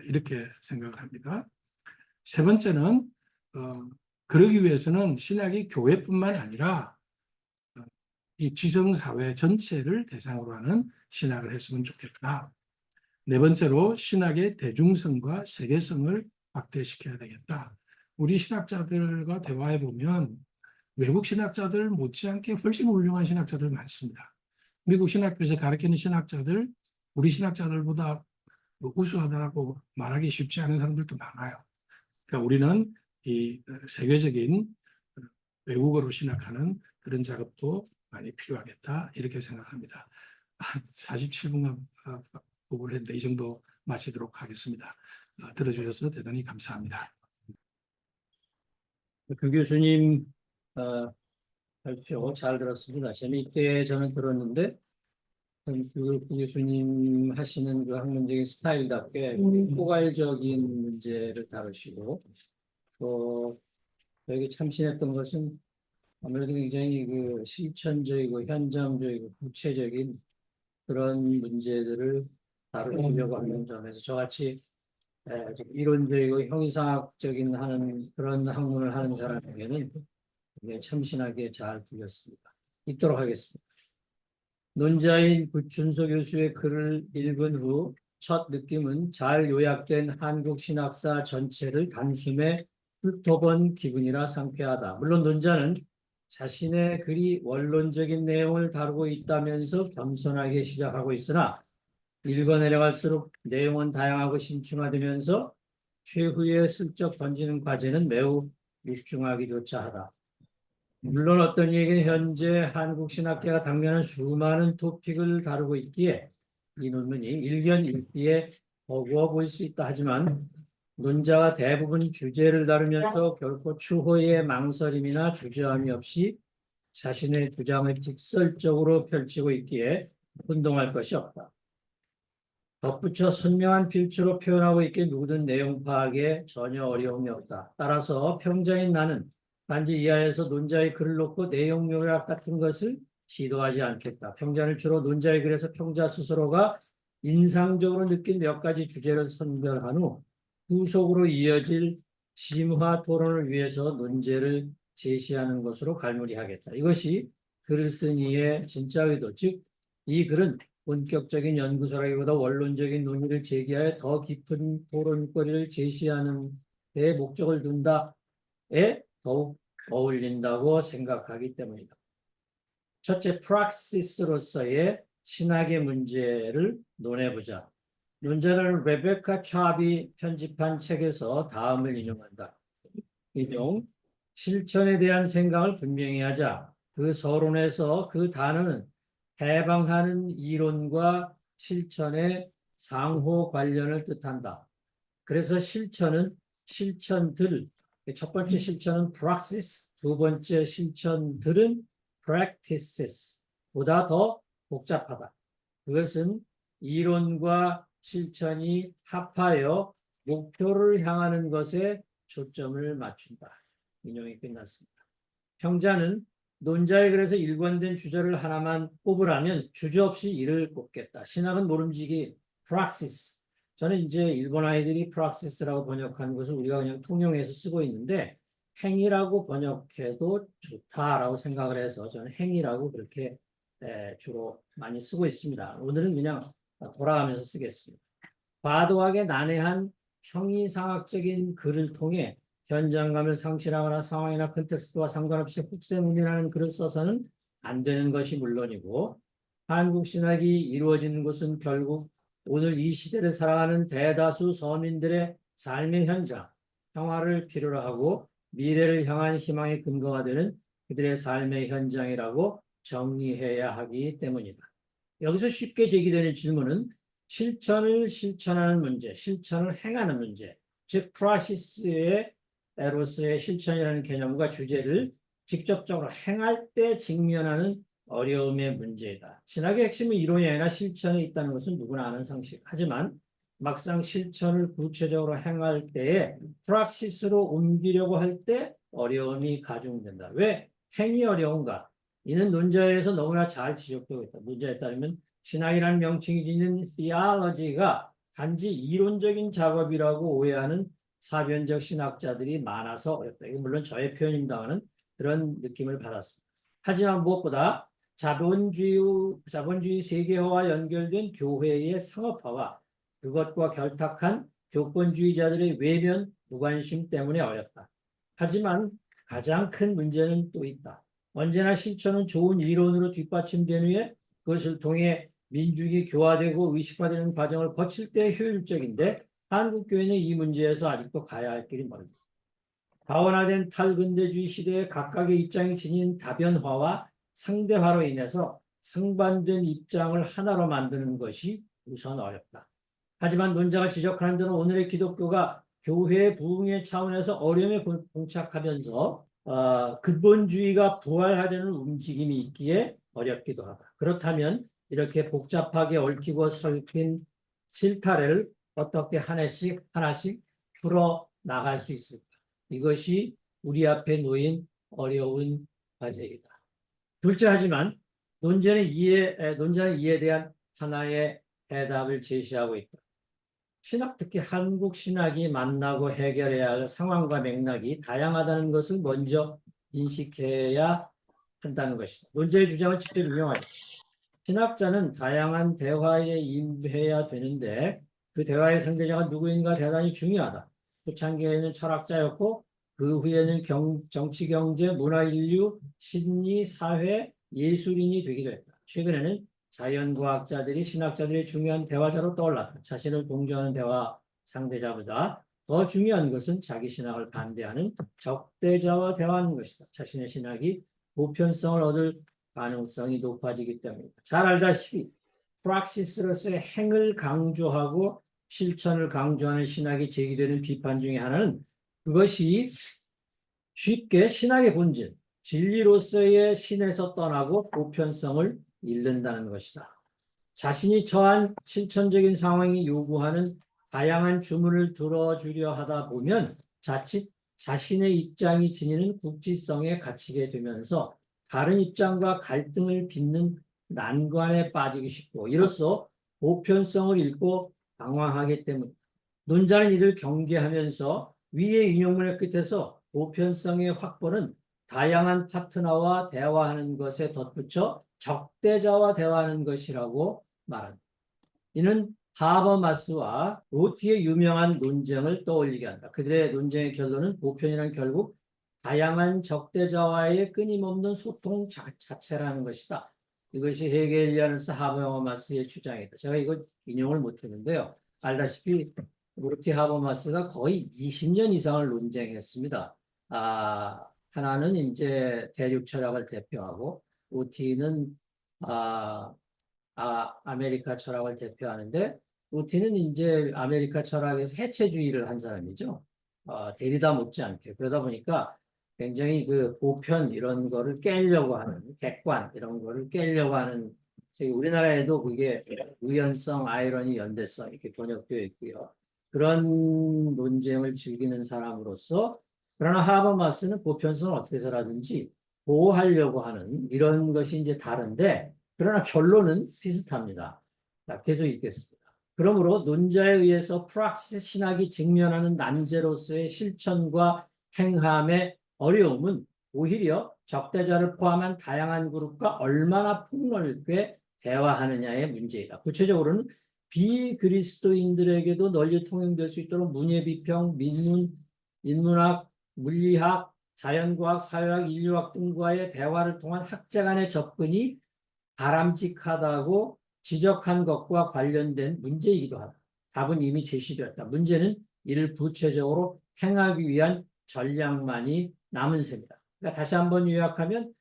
이렇게 생각을 합니다. 세 번째는 그러기 위해서는 신학이 교회뿐만 아니라 이 지성사회 전체를 대상으로 하는 신학을 했으면 좋겠다. 네 번째로 신학의 대중성과 세계성을 확대시켜야 되겠다. 우리 신학자들과 대화해 보면 외국 신학자들 못지않게 훨씬 훌륭한 신학자들 많습니다. 미국 신학교에서 가르치는 신학자들, 우리 신학자들보다 우수하다고 말하기 쉽지 않은 사람들도 많아요. 그러니까 우리는 이 세계적인 외국어로 신학하는 그런 작업도 많이 필요하겠다 이렇게 생각합니다. 47분간 보고를 했는데 이 정도 마치도록 하겠습니다. 들어주셔서 대단히 감사합니다. 그 교수님 발표 잘 들었습니다. 재미있게 저는 들었는데 그 교수님 하시는 그 학문적인 스타일답게 포괄적인 문제를 다루시고 또 여기 참신했던 것은 아무래도 굉장히 그 실천적이고 현장적이고 구체적인 그런 문제들을 다루려고 하는 점에서 저같이 좀 이론적이고 형이상학적인 그런 학문을 하는 사람에게는 참신하게 잘 들렸습니다. 읽도록 하겠습니다. 논자인 구춘소 교수의 글을 읽은 후 첫 느낌은 잘 요약된 한국 신학사 전체를 단숨에 훑어본 기분이라 상쾌하다. 물론 논자는 자신의 글이 원론적인 내용을 다루고 있다면서 겸손하게 시작하고 있으나 읽어내려갈수록 내용은 다양하고 심층화되면서 최후에 슬쩍 던지는 과제는 매우 육중하기조차 하다. 물론 어떤 이에게 현재 한국 신학계가 당면한 수많은 토픽을 다루고 있기에 이 논문이 일견 읽기에 버거워 보일 수 있다 하지만 논자가 대부분 주제를 다루면서 결코 추호의 망설임이나 주저함이 없이 자신의 주장을 직설적으로 펼치고 있기에 혼동할 것이 없다. 덧붙여 선명한 필체로 표현하고 있기에 누구든 내용 파악에 전혀 어려움이 없다. 따라서 평자인 나는 단지 이하에서 논자의 글을 놓고 내용 요약 같은 것을 시도하지 않겠다. 평자는 주로 논자의 글에서 평자 스스로가 인상적으로 느낀 몇 가지 주제를 선별한 후 후속으로 이어질 심화 토론을 위해서 논제를 제시하는 것으로 갈무리하겠다. 이것이 글을 쓴 이의 진짜 의도, 즉 이 글은 본격적인 연구소라기보다 원론적인 논의를 제기하여 더 깊은 토론거리를 제시하는 데 목적을 둔다에 더욱 어울린다고 생각하기 때문이다. 첫째, 프락시스로서의 신학의 문제를 논해보자. 논자는 레베카 차비 편집한 책에서 다음을 인용한다. 인용, 실천에 대한 생각을 분명히 하자. 그 서론에서 그 단어는 해방하는 이론과 실천의 상호 관련을 뜻한다. 그래서 실천은 실천들, 첫 번째 실천은 praxis, 두 번째 실천들은 practices 보다 더 복잡하다. 그것은 이론과 실천이 합하여 목표를 향하는 것에 초점을 맞춘다. 인용이 끝났습니다. 평자는 논자의 글에서 일관된 주제를 하나만 꼽으라면 주저없이 이를 꼽겠다. 신학은 모름지기 praxis. 저는 이제 일본 아이들이 praxis라고 번역하는 것을 우리가 그냥 통용해서 쓰고 있는데 행위라고 번역해도 좋다라고 생각을 해서 저는 행위라고 그렇게 주로 많이 쓰고 있습니다. 오늘은 그냥 돌아가면서 쓰겠습니다. 과도하게 난해한 형이상학적인 글을 통해 현장감을 상실하거나 상황이나 컨텍스트와 상관없이 훅세무민하는 글을 써서는 안 되는 것이 물론이고 한국 신학이 이루어지는 것은 결국 오늘 이 시대를 살아가는 대다수 서민들의 삶의 현장, 평화를 필요로 하고 미래를 향한 희망의 근거가 되는 그들의 삶의 현장이라고 정리해야 하기 때문이다. 여기서 쉽게 제기되는 질문은 실천을 실천하는 문제, 실천을 행하는 문제, 즉 프라시스로서의 실천이라는 개념과 주제를 직접적으로 행할 때 직면하는 어려움의 문제이다. 신학의 핵심은 이론이 아니라 실천에 있다는 것은 누구나 아는 상식. 하지만 막상 실천을 구체적으로 행할 때에 프락시스로 옮기려고 할 때 어려움이 가중된다. 왜 행이 어려운가? 이는 논자에서 너무나 잘 지적되고 있다. 논자에 따르면 신학이라는 명칭이 지닌 theology가 단지 이론적인 작업이라고 오해하는 사변적 신학자들이 많아서 어렵다. 이건 물론 저의 표현입니다마는 그런 느낌을 받았습니다. 하지만 무엇보다 자본주의 세계화와 연결된 교회의 상업화와 그것과 결탁한 교권주의자들의 외면, 무관심 때문에 어렵다. 하지만 가장 큰 문제는 또 있다. 언제나 실천은 좋은 이론으로 뒷받침된 후에 그것을 통해 민중이 교화되고 의식화되는 과정을 거칠 때 효율적인데 한국교회는 이 문제에서 아직도 가야 할 길이 멀다. 다원화된 탈근대주의 시대에 각각의 입장이 지닌 다변화와 상대화로 인해서 상반된 입장을 하나로 만드는 것이 우선 어렵다. 하지만 논자가 지적하는 대로 오늘의 기독교가 교회의 부흥의 차원에서 어려움에 봉착하면서 근본주의가 부활하려는 움직임이 있기에 어렵기도 하다. 그렇다면 이렇게 복잡하게 얽히고 설킨 실타래를 어떻게 하나씩 풀어 나갈 수 있을까? 이것이 우리 앞에 놓인 어려운 과제이다. 둘째, 하지만 논자는 이에 대한 하나의 해답을 제시하고 있다. 신학, 특히 한국 신학이 만나고 해결해야 할 상황과 맥락이 다양하다는 것을 먼저 인식해야 한다는 것이다. 논자의 주장을 직접 인용하자. 신학자는 다양한 대화에 임해야 되는데 그 대화의 상대자가 누구인가 대단히 중요하다. 초창기에는 철학자였고 그 후에는 정치, 경제, 문화, 인류, 심리, 사회, 예술인이 되기도 했다. 최근에는 자연과학자들이 신학자들의 중요한 대화자로 떠올랐다. 자신을 동조하는 대화 상대자보다 더 중요한 것은 자기 신학을 반대하는 적대자와 대화하는 것이다. 자신의 신학이 보편성을 얻을 가능성이 높아지기 때문이다. 잘 알다시피 프락시스로서의 행을 강조하고 실천을 강조하는 신학이 제기되는 비판 중에 하나는 그것이 쉽게 신학의 본질, 진리로서의 신에서 떠나고 보편성을 잃는다는 것이다. 자신이 처한 실천적인 상황이 요구하는 다양한 주문을 들어주려 하다 보면 자칫 자신의 입장이 지니는 국지성에 갇히게 되면서 다른 입장과 갈등을 빚는 난관에 빠지기 쉽고 이로써 보편성을 잃고 방황하기 때문에 논자는 이를 경계하면서 위의 인용문의 끝에서 보편성의 확보는 다양한 파트너와 대화하는 것에 덧붙여 적대자와 대화하는 것이라고 말한다. 이는 하버마스와 로티의 유명한 논쟁을 떠올리게 한다. 그들의 논쟁의 결론은 보편이란 결국 다양한 적대자와의 끊임없는 소통 자체라는 것이다. 이것이 헤겔리아누스 하버마스의 주장이다. 제가 이거 인용을 못 했는데요. 알다시피 로티 하버마스가 거의 20년 이상을 논쟁했습니다. 하나는 이제 대륙 철학을 대표하고 로티는 아메리카 철학을 대표하는데 로티는 이제 아메리카 철학에서 해체주의를 한 사람이죠. 데리다 못지않게. 그러다 보니까 굉장히 그 보편 이런 거를 깨려고 하는 객관 이런 거를 깨려고 하는 저희 우리나라에도 그게 우연성, 아이러니, 연대성 이렇게 번역되어 있고요. 그런 논쟁을 즐기는 사람으로서 그러나 하버마스는 보편성을 어떻게 해서라든지 보호하려고 하는 이런 것이 이제 다른데 그러나 결론은 비슷합니다. 자, 계속 읽겠습니다. 그러므로 논자에 의해서 프락시스 신학이 직면하는 난제로서의 실천과 행함의 어려움은 오히려 적대자를 포함한 다양한 그룹과 얼마나 폭넓게 대화하느냐의 문제이다. 구체적으로는 비그리스도인들에게도 널리 통용될 수 있도록 문예비평, 인문학, 물리학, 자연과학, 사회학, 인류학 등과의 대화를 통한 학자 간의 접근이 바람직하다고 지적한 것과 관련된 문제이기도 하다. 답은 이미 제시되었다. 문제는 이를 구체적으로 행하기 위한 전략만이 남은 셈이다. 그러니까 다시 한번 요약하면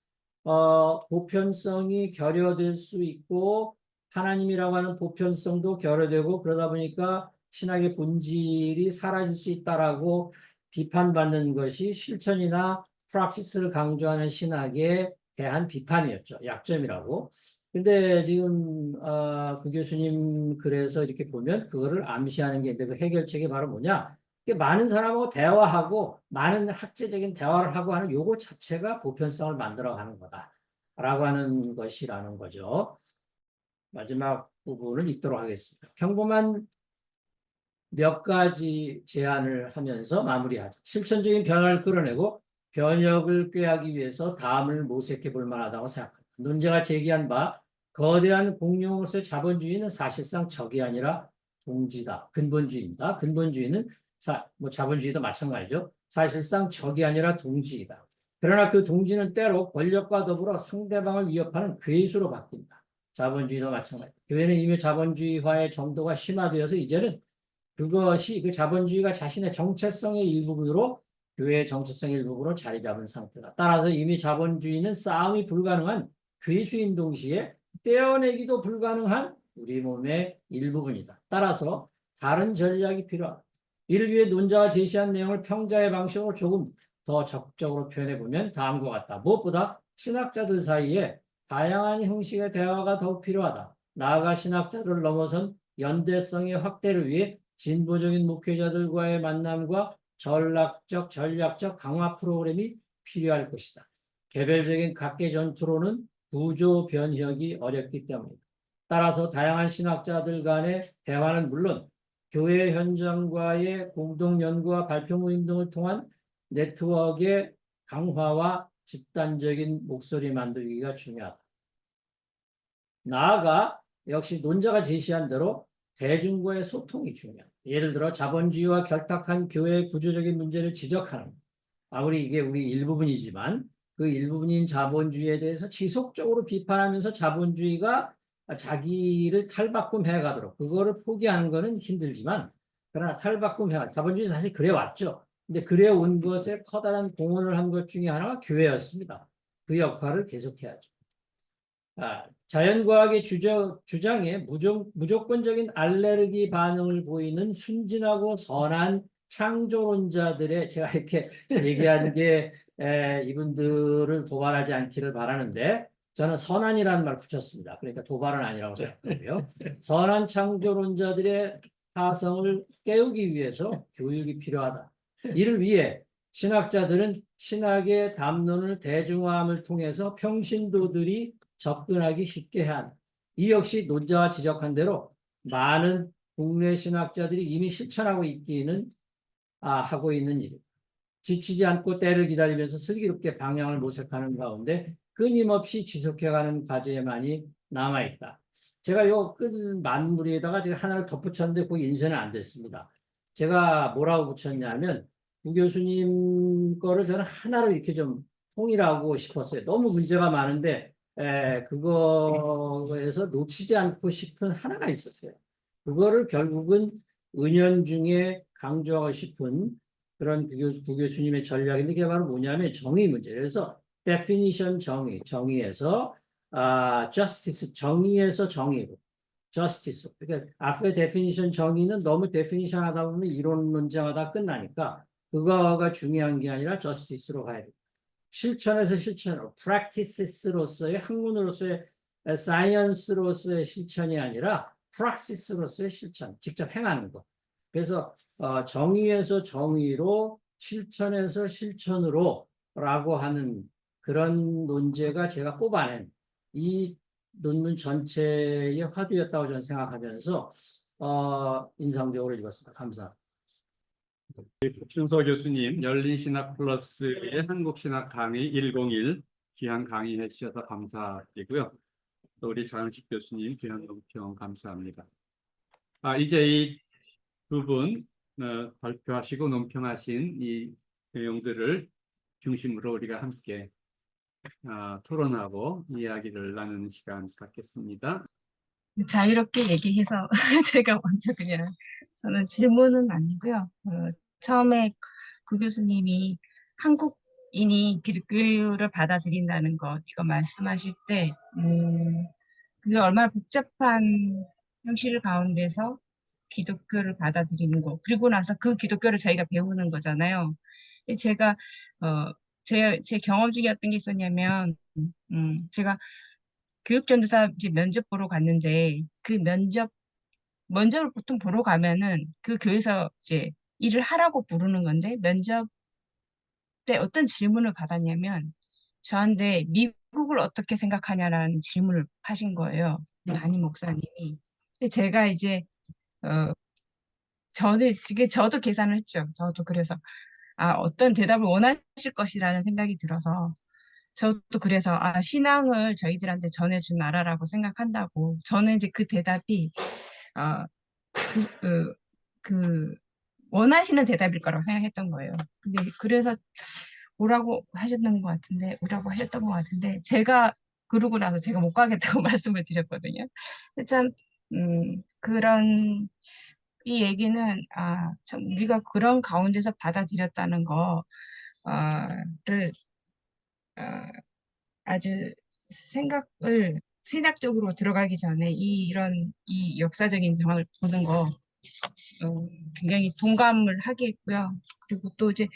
보편성이 결여될 수 있고 하나님이라고 하는 보편성도 결여되고 그러다 보니까 신학의 본질이 사라질 수 있다라고 비판받는 것이 실천이나 프락시스를 강조하는 신학에 대한 비판이었죠. 약점이라고. 근데 지금 그 교수님 글에서 이렇게 보면 그거를 암시하는 게 있는데 그 해결책이 바로 뭐냐? 많은 사람하고 대화하고 많은 학제적인 대화를 하고 하는 요거 자체가 보편성을 만들어가는 거다라고 하는 것이라는 거죠. 마지막 부분을 읽도록 하겠습니다. 평범한 몇 가지 제안을 하면서 마무리하자. 실천적인 변화를 끌어내고 변혁을 꾀하기 위해서 다음을 모색해 볼 만하다고 생각합니다. 논제가 제기한 바 거대한 공룡으로서의 자본주의는 사실상 적이 아니라 동지다. 근본주의입니다. 근본주의는 자본주의도 마찬가지죠. 사실상 적이 아니라 동지이다. 그러나 그 동지는 때로 권력과 더불어 상대방을 위협하는 괴수로 바뀐다. 자본주의도 마찬가지다. 교회는 이미 자본주의화의 정도가 심화되어서 이제는 그것이 그 자본주의가 자신의 정체성의 일부분으로 교회의 정체성의 일부분으로 자리 잡은 상태다. 따라서 이미 자본주의는 싸움이 불가능한 괴수인 동시에 떼어내기도 불가능한 우리 몸의 일부분이다. 따라서 다른 전략이 필요하다. 이를 위해 논자가 제시한 내용을 평자의 방식으로 조금 더 적극적으로 표현해 보면 다음과 같다. 무엇보다 신학자들 사이에 다양한 형식의 대화가 더욱 필요하다. 나아가 신학자들을 넘어선 연대성의 확대를 위해 진보적인 목회자들과의 만남과 전략적 강화 프로그램이 필요할 것이다. 개별적인 각계 전투로는 구조 변혁이 어렵기 때문이다. 따라서 다양한 신학자들 간의 대화는 물론 교회 현장과의 공동 연구와 발표 모임 등을 통한 네트워크의 강화와 집단적인 목소리 만들기가 중요하다. 나아가 역시 논자가 제시한 대로 대중과의 소통이 중요합니다. 예를 들어 자본주의와 결탁한 교회의 구조적인 문제를 지적하는, 아무리 이게 우리 일부분이지만 그 일부분인 자본주의에 대해서 지속적으로 비판하면서 자본주의가 자기를 탈바꿈해 가도록 그거를 포기하는 것은 힘들지만 그러나 탈바꿈해 자본주의 사실 그래 왔죠. 근데 그래 온 것에 커다란 공헌을 한 것 중에 하나가 교회였습니다. 그 역할을 계속해야죠. 자연과학의 주장에 무조건적인 알레르기 반응을 보이는 순진하고 선한 창조론자들의 제가 이렇게 얘기하는 게 이분들을 도발하지 않기를 바라는데 저는 선한이라는 말 붙였습니다. 그러니까 도발은 아니라고 생각하고요. 선한 창조론자들의 타성을 깨우기 위해서 교육이 필요하다. 이를 위해 신학자들은 신학의 담론을 대중화함을 통해서 평신도들이 접근하기 쉽게 한, 이 역시 논자가 지적한 대로 많은 국내 신학자들이 이미 실천하고 하고 있는 일입니다. 지치지 않고 때를 기다리면서 슬기롭게 방향을 모색하는 가운데 끊임없이 지속해가는 과제만이 남아있다. 제가 요 끝 만물에다가 제가 하나를 덧붙였는데 그 인쇄는 안 됐습니다. 제가 뭐라고 붙였냐면 구 교수님 거를 저는 하나를 이렇게 좀 통일하고 싶었어요. 너무 문제가 많은데 그거에서 놓치지 않고 싶은 하나가 있었어요. 그거를 결국은 은연중에 강조하고 싶은 그런 구 교수님의 전략인데 그게 바로 뭐냐면 정의 문제. 그래서 definition 정의에서 justice 정의에서 정의로 justice. 그러니까 앞에 definition 정의는 너무 definition 하다 보면 이론 논쟁하다 끝나니까 그거가 중요한 게 아니라 justice로 가야 돼요. 실천에서 실천으로 practices로서의 학문으로서의 science로서의 실천이 아니라 praxis로서의 실천, 직접 행하는 것. 그래서 정의에서 정의로 실천에서 실천으로 라고 하는 그런 논제가 제가 뽑아낸 이 논문 전체의 화두였다고 저는 생각하면서 인상적으로 읽었습니다. 감사합니다. 박준서 교수님, 열린신학플러스의 한국신학 강의 101 귀한 강의해 주셔서 감사드리고요. 또 우리 좌영식 교수님 귀한 논평 감사합니다. 이제 이 두 분 발표하시고 논평하신 이 내용들을 중심으로 우리가 함께 토론하고 이야기를 나누는 시간 갖겠습니다. 자유롭게 얘기해서 제가 먼저 그냥 저는 질문은 아니고요. 처음에 구 교수님이 한국 이니 기독교를 받아들인다는 것, 이거 말씀하실 때, 그게 얼마나 복잡한 현실 가운데서 기독교를 받아들이는 거, 그리고 나서 그 기독교를 저희가 배우는 거잖아요. 제가, 제 경험 중에 어떤 게 있었냐면, 제가 교육전도사 이제 면접 보러 갔는데, 그 면접을 보통 보러 가면은 그 교회에서 이제 일을 하라고 부르는 건데, 면접 때 어떤 질문을 받았냐면, 저한테 미국을 어떻게 생각하냐라는 질문을 하신 거예요. 담임 목사님이. 근데 제가 이제, 어, 저도 계산을 했죠. 저도 그래서, 어떤 대답을 원하실 것이라는 생각이 들어서, 저도 그래서, 신앙을 저희들한테 전해준 나라라고 생각한다고. 저는 이제 그 대답이, 어, 그, 그, 그, 원하시는 대답일 거라고 생각했던 거예요. 근데 그래서 오라고 하셨던 것 같은데, 제가 그러고 나서 제가 못 가겠다고 말씀을 드렸거든요. 근데 참, 이 얘기는, 참, 우리가 그런 가운데서 받아들였다는 를, 어, 아주 신학적으로 들어가기 전에 이 역사적인 상황을 보는 거, 굉장히 동감을 하겠고요. 그리고 또 이제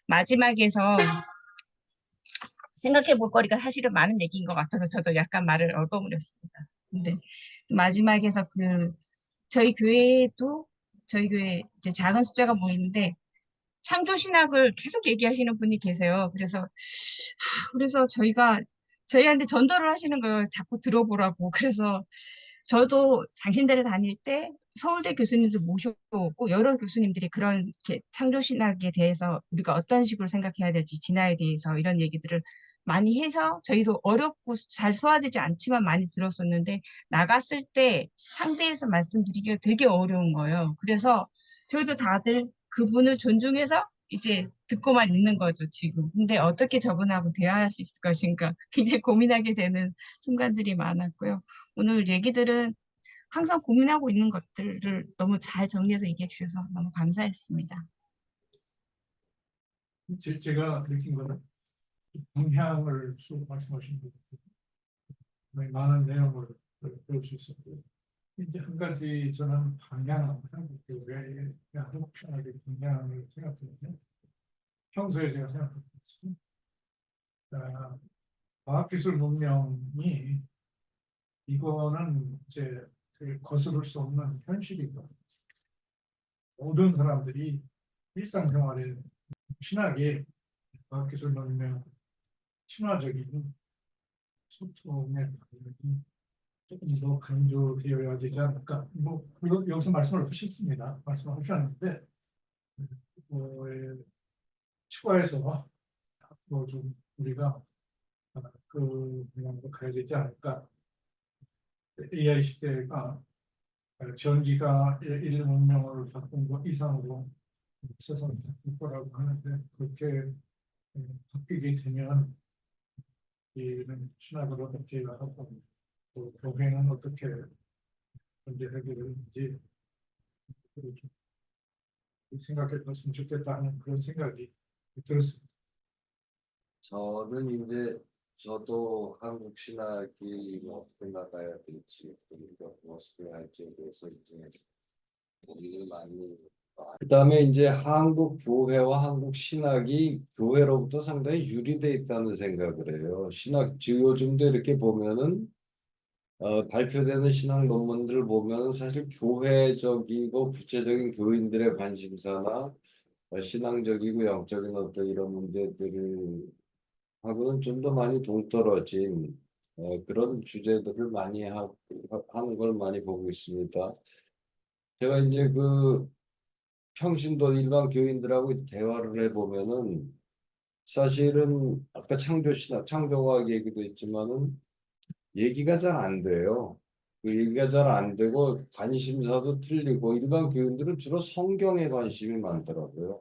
마지막에서 생각해 볼 거리가 사실은 많은 얘기인 것 같아서 저도 약간 말을 얼버무렸습니다. 근데 마지막에서 저희 교회 이제 작은 숫자가 모이는데 창조 신학을 계속 얘기하시는 분이 계세요. 그래서 저희한테 전도를 하시는 걸 자꾸 들어보라고. 그래서 저도 장신대를 다닐 때 서울대 교수님들 모셔오고 여러 교수님들이 그런 이렇게 창조 신학에 대해서 우리가 어떤 식으로 생각해야 될지 진화에 대해서 이런 얘기들을 많이 해서 저희도 어렵고 잘 소화되지 않지만 많이 들었었는데 나갔을 때 상대에서 말씀드리기가 되게 어려운 거예요. 그래서 저희도 다들 그분을 존중해서 이제 듣고만 있는 거죠, 지금. 근데 어떻게 저분하고 대화할 수 있을 것인가 굉장히 고민하게 되는 순간들이 많았고요. 오늘 얘기들은 항상 고민하고 있는 것들을 너무 잘 정리해서 얘기해 주셔서 너무 감사했습니다. 제가 느낀 거는 방향을 쭉 말씀하신 것 같아요. 많은 내용을 배울 수 있었고요. 이제 한 가지 저는 한국 교회의 한국 신학의 방향을 생각했는데 평소에 제가 생각했던 것은 과학기술 문명이 이거는 이제 거스를 수 없는 현실이고 모든 사람들이 일상생활에 신학이 과학기술 문명 친화적인 소통의 방향이 조금 더 강조되어야 되지 않을까. 여기서 말씀을 하셨습니다. 말씀하셨는데 추가해서 앞으로 좀 우리가 그 방향으로 가야 되지 않을까. AI 시대가 전기가 일 문명을 바꾼 것 이상으로 세상을 바꿀 거라고 하는데 그렇게 바뀌게 되면 이는 신학을 어떻게 하고 또 교회는 어떻게 문제 해결하는지 생각해 봤으면 좋겠다는 그런 생각이 들었습니다. 저는 이제 저도 한국 신학이 어떻게 나가야 될지 그리고 무엇을 할지에 대해서 이제 고민을 많이. 그다음에 이제 한국 교회와 한국 신학이 교회로부터 상당히 유리돼 있다는 생각을 해요. 요즘도 이렇게 보면은 발표되는 신학 논문들을 보면 사실 교회적이고 구체적인 교인들의 관심사나 신앙적이고 영적인 어떤 이런 문제들을 하고는 좀 더 많이 동떨어진 그런 주제들을 많이 하는 걸 많이 보고 있습니다. 제가 이제 평신도 일반 교인들하고 대화를 해보면은 사실은 아까 창조신학, 창조과학 얘기도 있지만은 얘기가 잘 안 돼요. 그 얘기가 잘 안 되고 관심사도 틀리고 일반 교인들은 주로 성경에 관심이 많더라고요.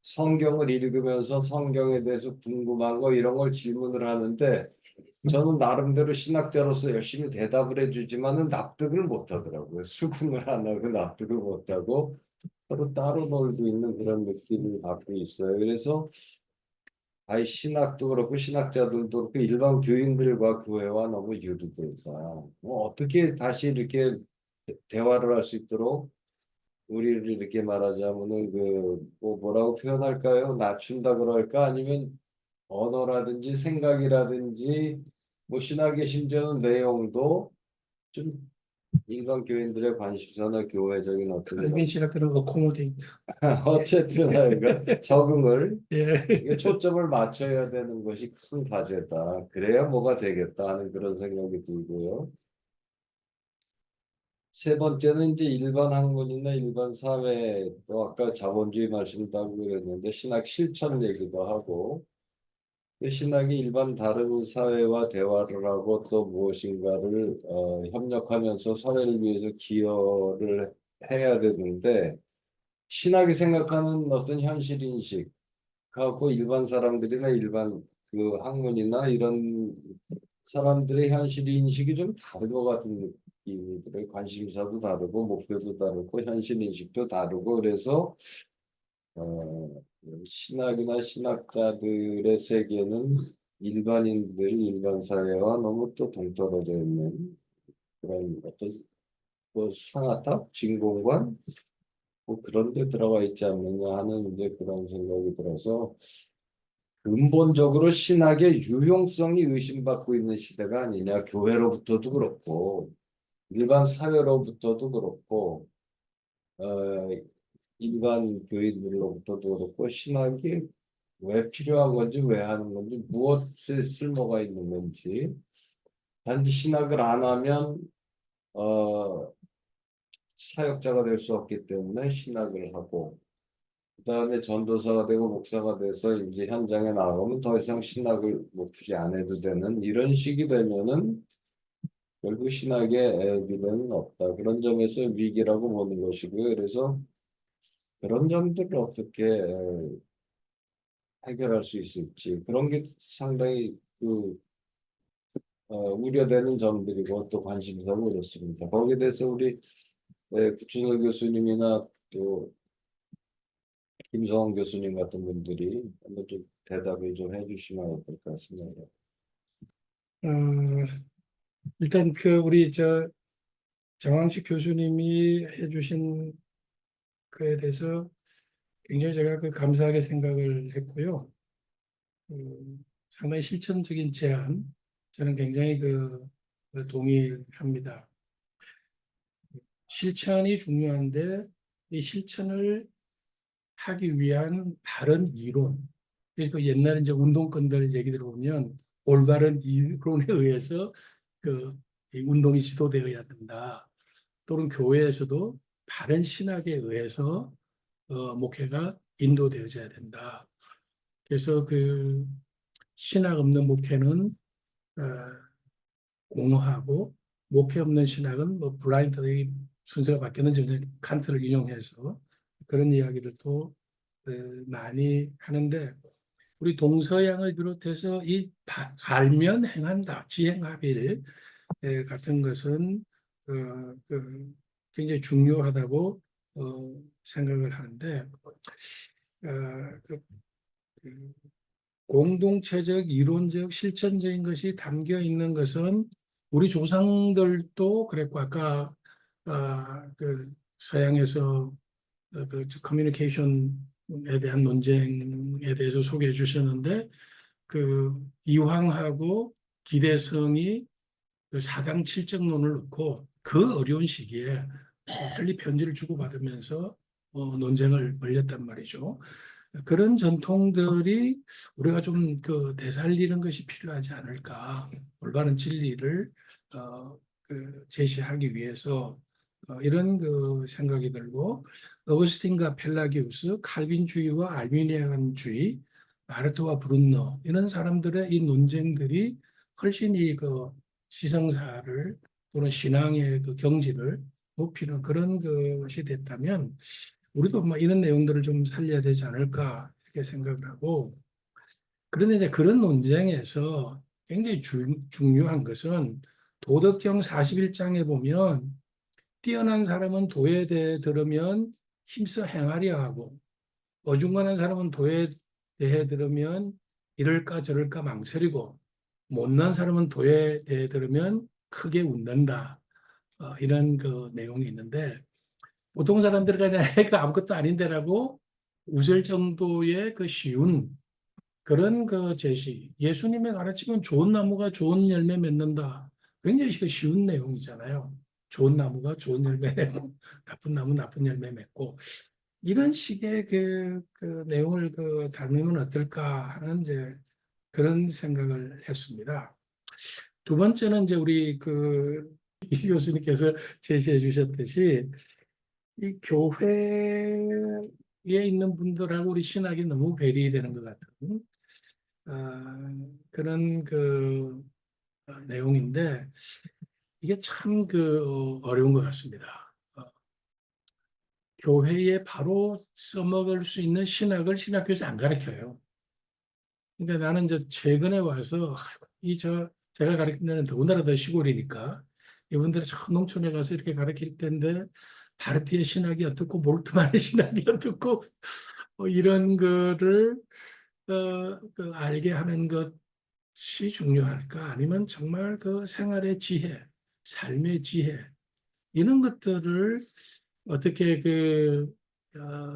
성경을 읽으면서 성경에 대해서 궁금한 거 이런 걸 질문을 하는데 저는 나름대로 신학자로서 열심히 대답을 해주지만은 납득을 못 하더라고요. 수긍을 안 하고 납득을 못 하고 서로 따로 놀고 있는 그런 느낌을 갖고 있어요. 그래서 아이 신학도 그렇고 신학자들도 그렇고 일반 교인들과 교회와 너무 유리돼서 뭐 어떻게 다시 이렇게 대화를 할 수 있도록 우리를 이렇게 말하자면은 그뭐 뭐라고 표현할까요? 낮춘다 그럴까? 아니면 언어라든지 생각이라든지 뭐 신학의 심지어는 내용도 좀 일반 교인들의 관심사나 교회적인 어떤 칼빈 신학교는 어코모데이트. 어쨌든 하여간 적응을 예. 이게 초점을 맞춰야 되는 것이 큰 과제다. 그래야 뭐가 되겠다 하는 그런 생각이 들고요. 세 번째는 이제 일반 학문이나 일반 사회, 또 아까 자본주의 말씀도 하고 그랬는데 신학 실천 얘기도 하고 그 신학이 일반 다른 사회와 대화를 하고 또 무엇인가를 협력하면서 사회를 위해서 기여를 해야 되는데 신학이 생각하는 어떤 현실 인식 하고 일반 사람들이나 일반 그 학문이나 이런 사람들의 현실 인식이 좀 다른 것 같은 느낌이 들어요. 관심사도 다르고 목표도 다르고 현실 인식도 다르고 그래서 신학이나 신학자들의 세계는 일반인들, 일반 사회와 너무 또 동떨어져 있는 그런 어떤 뭐 상아탑, 진공관 뭐 그런 데 들어가 있지 않느냐 하는 이제 그런 생각이 들어서 근본적으로 신학의 유용성이 의심받고 있는 시대가 아니냐. 교회로부터도 그렇고 일반 사회로부터도 그렇고 어, 일반 교인들로부터도 그렇고 신학이 왜 필요한 건지 왜 하는 건지 무엇에 쓸모가 있는 건지 단지 신학을 안 하면 어, 사역자가 될 수 없기 때문에 신학을 하고 그다음에 전도사가 되고 목사가 돼서 이제 현장에 나가면 더 이상 신학을 뭐 굳이 안 해도 되는 이런 식이 되면은 결국 신학의 미래는 없다. 그런 점에서 위기라고 보는 것이고요. 그래서 그런 점들을 어떻게 해결할 수 있을지 그런 게 상당히 우려되는 점들이고 또 관심사고 그렇습니다. 거기에 대해서 우리 구춘호 교수님이나 또 김성원 교수님 같은 분들이 한번 좀 대답을 좀 해주시면 어떨 것 같습니다. 어, 일단 우리 정황식 교수님이 해주신 그에 대해서 굉장히 제가 감사하게 생각을 했고요. 상당히 실천적인 제안, 저는 굉장히 동의합니다. 실천이 중요한데 이 실천을 하기 위한 바른 이론. 그래서 옛날에 이제 운동권들 얘기 들어보면 올바른 이론에 의해서 이 운동이 지도되어야 된다. 또는 교회에서도 바른 신학에 의해서 목회가 인도되어져야 된다. 그래서 신학 없는 목회는 어, 공허하고 목회 없는 신학은 뭐 블라인드 순서가 바뀌었는지 칸트를 인용해서 그런 이야기를 또 많이 하는데 우리 동서양을 비롯해서 알면 행한다, 지행합일 같은 것은 굉장히 중요하다고 생각을 하는데 그 공동체적, 이론적, 실천적인 것이 담겨 있는 것은 우리 조상들도 그랬고 아까 서양에서 커뮤니케이션에 대한 논쟁에 대해서 소개해 주셨는데 이황하고 기대성이 사당 칠정론을 놓고 그 어려운 시기에 빨리 편지를 주고받으면서 논쟁을 벌였단 말이죠. 그런 전통들이 우리가 좀 되살리는 것이 필요하지 않을까. 올바른 진리를 제시하기 위해서 이런 생각이 들고 어거스틴과 펠라기우스, 칼빈주의와 알미니안주의, 마르트와 브룬너 이런 사람들의 이 논쟁들이 훨씬 지성사를 또는 신앙의 경지를 높이는 그런 것이 됐다면 우리도 뭐 이런 내용들을 좀 살려야 되지 않을까 이렇게 생각을 하고 그런데 이제 그런 논쟁에서 굉장히 중요한 것은 도덕경 41장에 보면 뛰어난 사람은 도에 대해 들으면 힘써 행하려 하고 어중간한 사람은 도에 대해 들으면 이럴까 저럴까 망설이고 못난 사람은 도에 대들으면 크게 웃는다. 이런 그 내용이 있는데 보통 사람들은 그냥 애가 아무것도 아닌데라고 웃을 정도의 그 쉬운 그런 그 제시. 예수님의 가르침은 좋은 나무가 좋은 열매 맺는다. 굉장히 그 쉬운 내용이잖아요. 좋은 나무가 좋은 열매 맺고 나쁜 나무 나쁜 열매 맺고 이런 식의 그 내용을 그 닮으면 어떨까 하는 이제 그런 생각을 했습니다. 두 번째는 이제 우리 이 교수님께서 제시해 주셨듯이 이 교회에 있는 분들하고 우리 신학이 너무 괴리되는 것 같은 그런 내용인데 이게 참 어려운 것 같습니다. 교회에 바로 써먹을 수 있는 신학을 신학교에서 안 가르쳐요. 그러니까 나는 이제 최근에 와서 제가 가르친 데는 더군다나 더 시골이니까 이분들이 저 농촌에 가서 이렇게 가르칠 텐데 바르티의 신학이 어떻고 몰트만의 신학이 어떻고 이런 거를 알게 하는 것이 중요할까? 아니면 정말 그 생활의 지혜, 삶의 지혜 이런 것들을 어떻게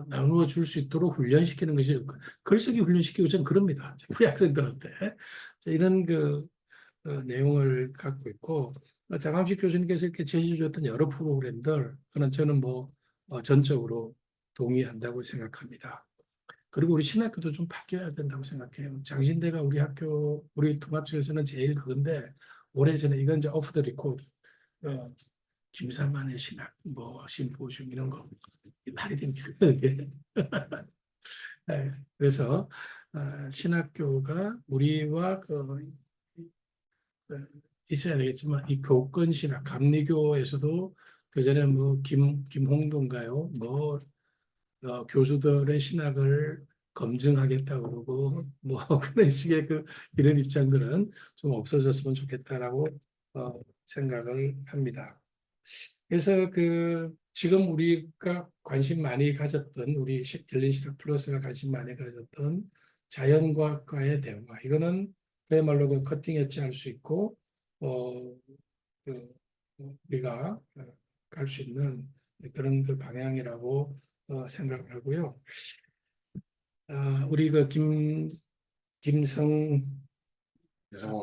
나누어 줄 수 있도록 훈련시키는 것이 글쓰기 훈련시키고 저는 그럽니다. 우리 학생들한테 자, 이런 내용을 갖고 있고 장항식 교수님께서 이렇게 제시해 줬던 여러 프로그램들 그는 저는 전적으로 동의한다고 생각합니다. 그리고 우리 신학교도 좀 바뀌어야 된다고 생각해요. 장신대가 우리 통합측에서는 제일 그건데 오래전에 이건 이제 오프 더 리코드 김사만의 신학 심포지움 이런 거 말이 됩니까? 네, 그래서 신학교가 우리와 있어야 되겠지만 이 교권 신학 감리교에서도 그전에 김홍도인가요? 교수들의 신학을 검증하겠다 그러고 그런 식의 이런 입장들은 좀 없어졌으면 좋겠다라고 생각을 합니다. 그래서 지금 우리가 관심 많이 가졌던 우리 열린 신학 플러스가 관심 많이 가졌던 자연과학과의 대화 이거는 그야말로 커팅 엣지 할 수 있고 우리가 갈 수 있는 그런 방향이라고 생각을 하고요. 우리 김성원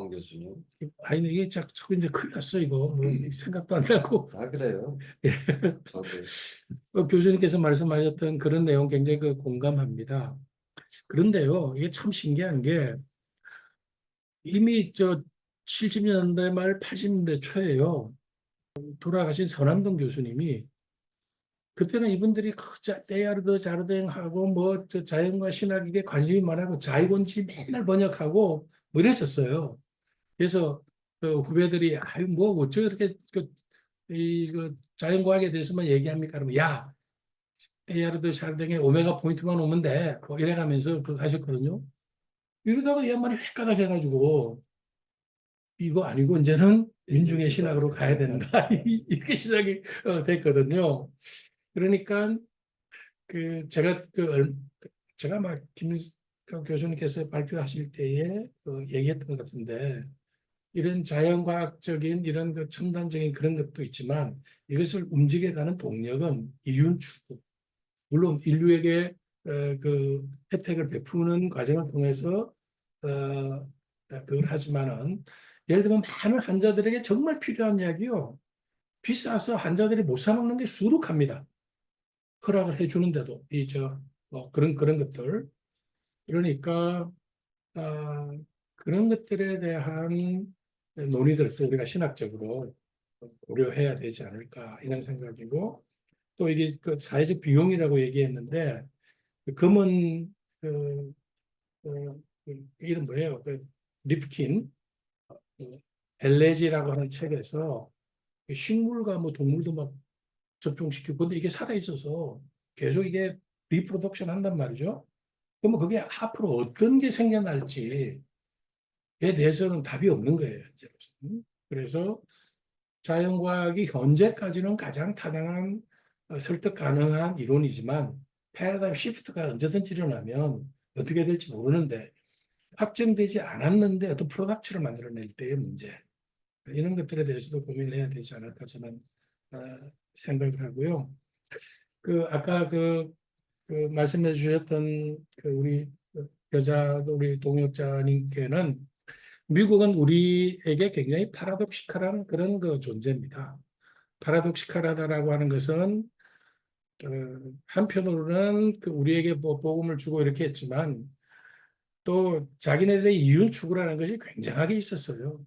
교수님. 아니 이게 자꾸 이제 큰일 났어 이거 생각도 안 나고 그래요? 저도. 교수님께서 말씀하셨던 그런 내용 굉장히 공감합니다. 그런데요 이게 참 신기한 게 이미 70년대 말 80년대 초에요 돌아가신 선암동 교수님이 그때는 이분들이 테야르드 자르댕하고 자연과 신학 이게 관심이 많아고 자이곤지 맨날 번역하고 이랬었어요. 그래서 후배들이 어쩌 이렇게 자연과학에 대해서만 얘기합니까? 그러면 야 테야르드 자르댕에 오메가 포인트만 오면 돼. 이래가면서 하셨거든요. 이러다가 이 양반이 헷가닥 해가지고 이거 아니고 이제는 민중의 신학으로 가야 된다. 이렇게 시작이 됐거든요. 그러니까 제가 막 교수님께서 발표하실 때에 얘기했던 것 같은데 이런 자연과학적인 이런 첨단적인 그런 것도 있지만 이것을 움직여가는 동력은 이윤추구 물론 인류에게 혜택을 베푸는 과정을 통해서 그걸 하지만은 예를 들면 많은 환자들에게 정말 필요한 약이요 비싸서 환자들이 못 사 먹는 게 수두룩합니다. 허락을 해주는데도 그런 것들 그러니까 그런 것들에 대한 논의들도 우리가 신학적으로 고려해야 되지 않을까 이런 생각이고 또 이게 사회적 비용이라고 얘기했는데 검은 이름 뭐예요? 리프킨 엘레지라고 하는 책에서 식물과 동물도 막 접종시키고 근데 이게 살아있어서 계속 이게 리프로덕션 한단 말이죠. 그러면 그게 앞으로 어떤 게 생겨날지에 대해서는 답이 없는 거예요. 그래서 자연과학이 현재까지는 가장 타당한 설득 가능한 이론이지만 패러다임 시프트가 언제든지 일어나면 어떻게 될지 모르는데 확정되지 않았는데 어떤 프로덕트를 만들어낼 때의 문제, 이런 것들에 대해서도 고민해야 되지 않을까 저는 생각을 하고요. 아까 말씀해 주셨던 우리 여자 우리 동역자님께는 미국은 우리에게 굉장히 파라독시칼한 그런 존재입니다. 파라독시칼하다라고 하는 것은 한편으로는 우리에게 뭐 복음을 주고 이렇게 했지만 또 자기네들의 이윤 추구라는 것이 굉장하게 있었어요.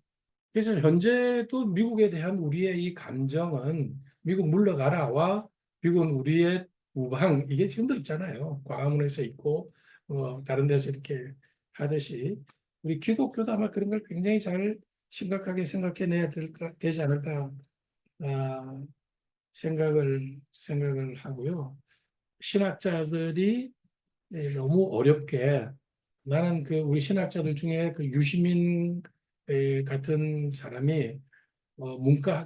그래서 현재도 미국에 대한 우리의 이 감정은 미국 물러가라와 미국은 우리의 우방, 이게 지금도 있잖아요. 광화문에서 있고 다른 데서 이렇게 하듯이 우리 기독교도 아마 그런 걸 굉장히 잘 심각하게 생각해내야 되지 않을까 생각을 하고요. 신학자들이 너무 어렵게, 나는 우리 신학자들 중에 유시민 같은 사람이 문과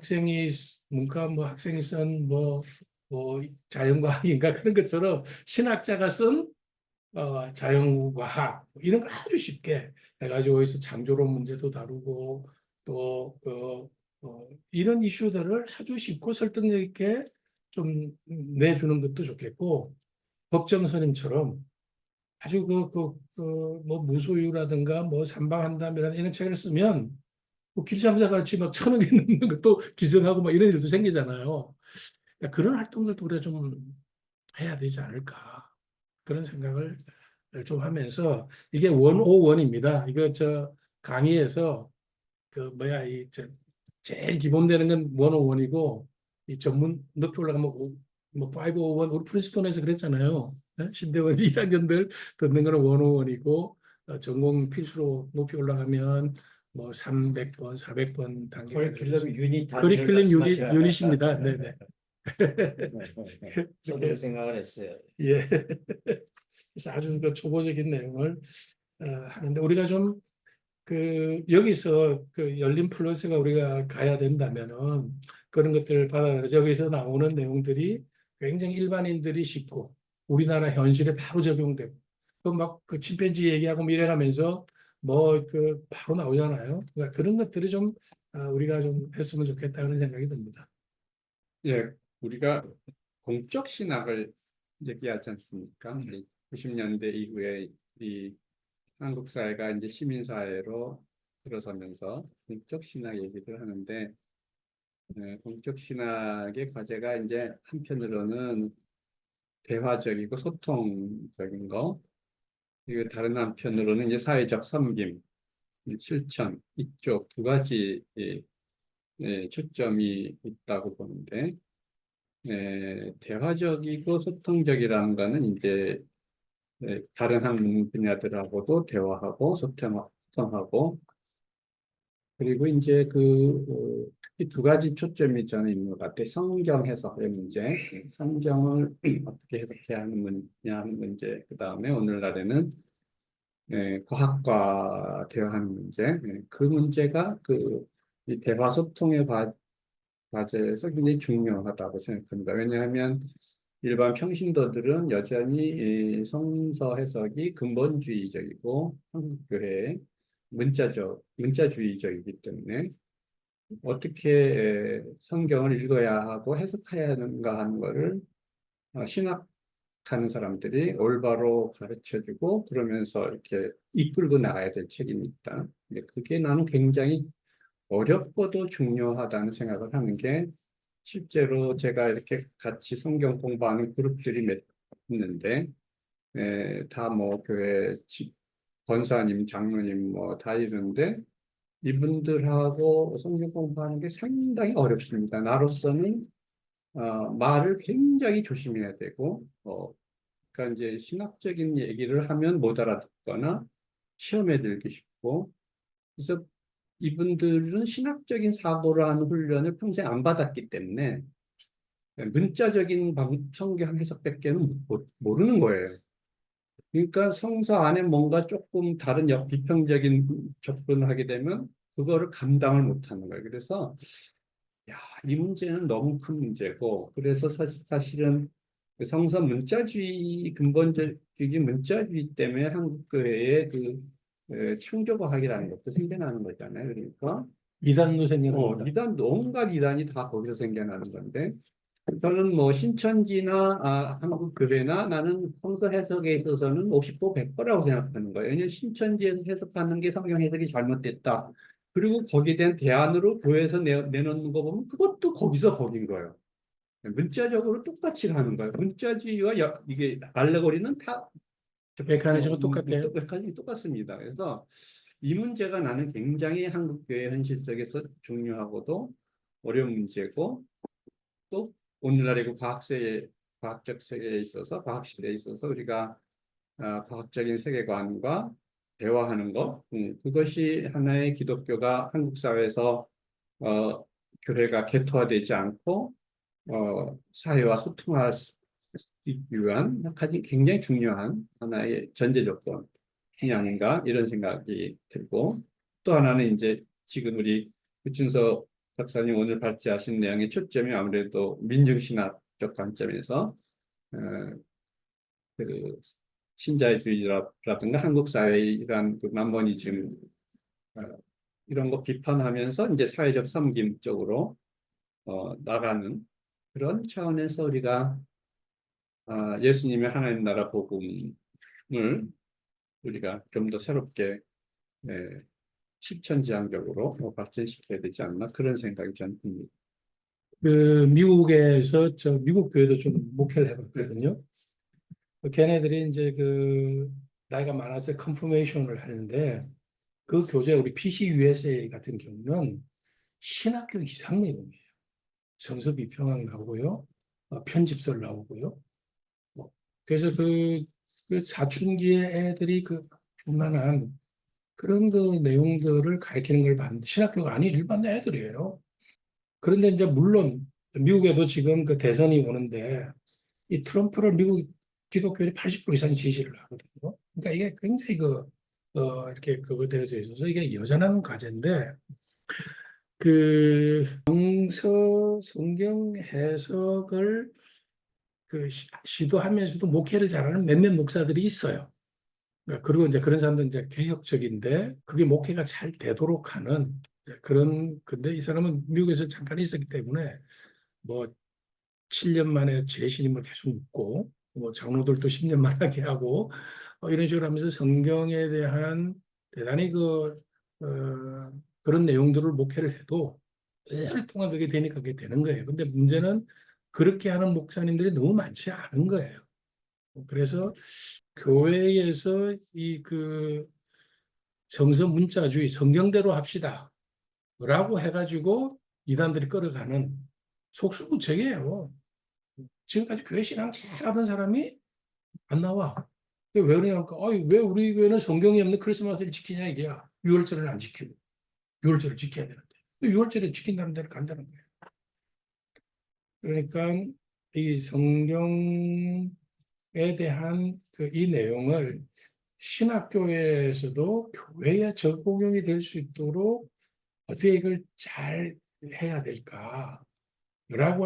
뭐 학생이 쓴 자연과학인가 그런 것처럼 신학자가 쓴 자연과학 이런 거 아주 쉽게 해가지고 여기서 창조론 문제도 다루고 또 이런 이슈들을 아주 쉽고 설득력 있게 좀 내주는 것도 좋겠고, 법정 스님처럼 아주 뭐 무소유라든가 뭐 삼방한담이라는 이런 책을 쓰면 길쌈사 같이 막 1,000억이 넘는 것도 기증하고 막 이런 일도 생기잖아요. 그러니까 그런 활동들도 우리가 좀 해야 되지 않을까 그런 생각을 좀 하면서, 이게 101입니다. 이거 강의에서 제일 기본되는 건 101이고 이 전문 높이 올라가면 뭐 501, 우리 프린스톤에서 그랬잖아요. 신대원 1학년들 듣는 거는 101이고 전공 필수로 높이 올라가면 뭐 300번, 400번 단계. 커리큘럼 유닛 커리큘럼 유닛입니다. 네네. 저도 생각을 했어요. 예. 그래서 아주 초보적인 내용을 하는데, 우리가 좀 여기서 열린 플러스가 우리가 가야 된다면은 그런 것들을 받아들여서 여기서 나오는 내용들이 굉장히 일반인들이 쉽고 우리나라 현실에 바로 적용되고 침팬지 얘기하고 이래가면서 바로 나오잖아요. 그러니까 그런 것들이 좀 우리가 좀 했으면 좋겠다 그런 생각이 듭니다. 예, 우리가 공적 신학을 얘기하지 않습니까? 90년대 이후에 이 한국 사회가 이제 시민 사회로 들어서면서 공적 신학 얘기를 하는데, 공적 신학의 과제가 이제 한편으로는 대화적이고 소통적인 거, 그리고 다른 한편으로는 이제 사회적 섬김, 실천, 이쪽 두 가지 초점이 있다고 보는데, 대화적이고 소통적이라는 거는 이제 다른 한 분야들하고도 대화하고 소통하고, 그리고 이제 특히 두 가지 초점이 저는 있는 것 같아요. 성경 해석의 문제, 성경을 어떻게 해석해야 하는 문제, 그 다음에 오늘날에는 과학과 대화하는 문제, 그 문제가 이 대화 소통의 과제에서 굉장히 중요하다고 생각합니다. 왜냐하면 일반 평신도들은 여전히 이 성서 해석이 근본주의적이고 한국교회의 문자주의적이기 때문에 어떻게 성경을 읽어야 하고 해석해야 하는가 하는 것을 신학하는 사람들이 올바로 가르쳐주고 그러면서 이렇게 이끌고 나가야 될 책임이 있다. 그게 나는 굉장히 어렵고도 중요하다는 생각을 하는 게, 실제로 제가 이렇게 같이 성경 공부하는 그룹들이 몇 있는데 다 뭐 교회 권사님, 장로님 뭐 다 이런데 이분들하고 성경 공부하는 게 상당히 어렵습니다. 나로서는 말을 굉장히 조심해야 되고 그러니까 이제 신학적인 얘기를 하면 못 알아듣거나 시험에 들기 쉽고, 그래서 이분들은 신학적인 사고를 하는 훈련을 평생 안 받았기 때문에 문자적인 성경 해석밖에는 모르는 거예요. 그러니까 성서 안에 뭔가 조금 다른 비평적인 접근을 하게 되면 그거를 감당을 못하는 거예요. 그래서 이 문제는 너무 큰 문제고, 그래서 사실은 성서 문자주의, 근본적인 문자주의 때문에 한국 교회의 창조과학이라는 것도 생겨나는 거잖아요. 그러니까 이단도 생겨납니다. 온갖 이단이 다 거기서 생겨나는 건데, 저는 뭐 신천지나 한국교회나 나는 성서 해석에 있어서는 50보 100보라고 생각하는 거예요. 왜냐하면 신천지에서 해석하는 게 성경 해석이 잘못됐다. 그리고 거기에 대한 대안으로 교회에서 내놓는 거 보면 그것도 거기서 거긴 거예요. 문자적으로 똑같이 하는 거예요. 문자지와 이게 알레고리는 다 메커니즘은 똑같아요. 메커니즘이 똑같습니다. 그래서 이 문제가 나는 굉장히 한국교회 현실 속에서 중요하고도 어려운 문제고, 또 오늘날의 그 과학적 세계에 있어서, 과학 시대에 있어서 우리가 과학적인 세계관과 대화하는 것, 그것이 하나의 기독교가 한국 사회에서 교회가 개토화되지 않고 사회와 소통할 수 있기 위한 굉장히 중요한 하나의 전제 조건이 아닌가 이런 생각이 들고, 또 하나는 이제 지금 우리 구춘서 박사님 오늘 발제하신 내용의 초점이 아무래도 민중신학적 관점에서 어, 그 신자유주의라든가 한국 사회의 이러한 그 만모니즘 어, 이런 거 비판하면서 이제 사회적 섬김 쪽으로 나가는 그런 차원에서 우리가 예수님의 하나님 나라 복음을 우리가 좀 더 새롭게 실천지향적으로 발전시켜야 되지 않나 그런 생각이 저는 듭니다. 그 미국에서 저 미국 교회도 좀 목회를 해봤거든요. 걔네들이 이제 그 나이가 많아서 컨퍼메이션을 하는데 그 교재 우리 PC USA 같은 경우는 신학교 이상 내용이에요. 성서 비평학 나오고요, 편집설 나오고요. 그래서 그 사춘기의 애들이 그 만한 그런 그 내용들을 가르치는 걸 봤는데 신학교가 아닌 일반 애들이에요. 그런데 이제 물론 미국에도 지금 그 대선이 오는데 이 트럼프를 미국 기독교인이 80% 이상이 지지를 하거든요. 그러니까 이게 굉장히 이렇게 그거 되어져 있어서 이게 여전한 과제인데 그 성경 해석을 시도하면서도 목회를 잘하는 몇몇 목사들이 있어요. 그리고 이제 그런 사람들은 이제 개혁적인데 그게 목회가 잘 되도록 하는 그런 근데 이 사람은 미국에서 잠깐 있었기 때문에 뭐 7년 만에 재신임을 계속 묻고 뭐 장로들도 10년 만하게 하고 이런 식으로 하면서 성경에 대한 대단히 그런 내용들을 목회를 해도 오랫동안 그게 되니까 그게 되는 거예요. 근데 문제는 그렇게 하는 목사님들이 너무 많지 않은 거예요. 그래서 교회에서 성서 문자주의 성경대로 합시다 라고 해가지고 이단들이 끌어가는 속수무책이에요. 지금까지 교회 신앙 잘하던 사람이 안 나와. 왜 그러냐니까 왜 우리 교회는 성경이 없는 크리스마스를 지키냐 이게야. 6월절을 안 지키고 6월절을 지켜야 되는데 6월절을 지킨다는 데를 간다는 거예요. 그러니까 이 성경에 대한 이 내용을 신학교에서도 교회에 적용이 될 수 있도록 어떻게 이걸 잘 해야 될까라고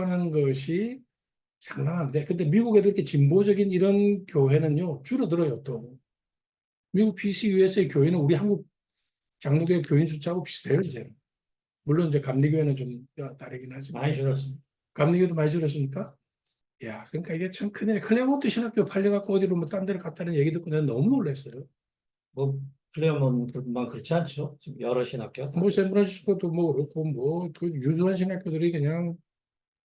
하는 것이 상당한데, 근데 미국에도 이렇게 진보적인 이런 교회는요, 줄어들어요, 또. 미국 PC USA 교회는 우리 한국 장로교회 교인 숫자하고 비슷해요, 이제. 물론 이제 감리교회는 좀 다르긴 하지만. 많이 줄었습니다. 감리교회도 많이 줄었으니까? 야, 그러니까 이게 참 큰일. 클레몬트 신학교 팔려갖고 어디로 뭐 딴 데를 갔다는 얘기 듣고 내가 너무 놀랐어요. 뭐 플레어먼만 그렇지 않죠. 지금 여러 신학교가 다 뭐 샌프란시스코도 뭐 그렇고 그 유수한 신학교들이 그냥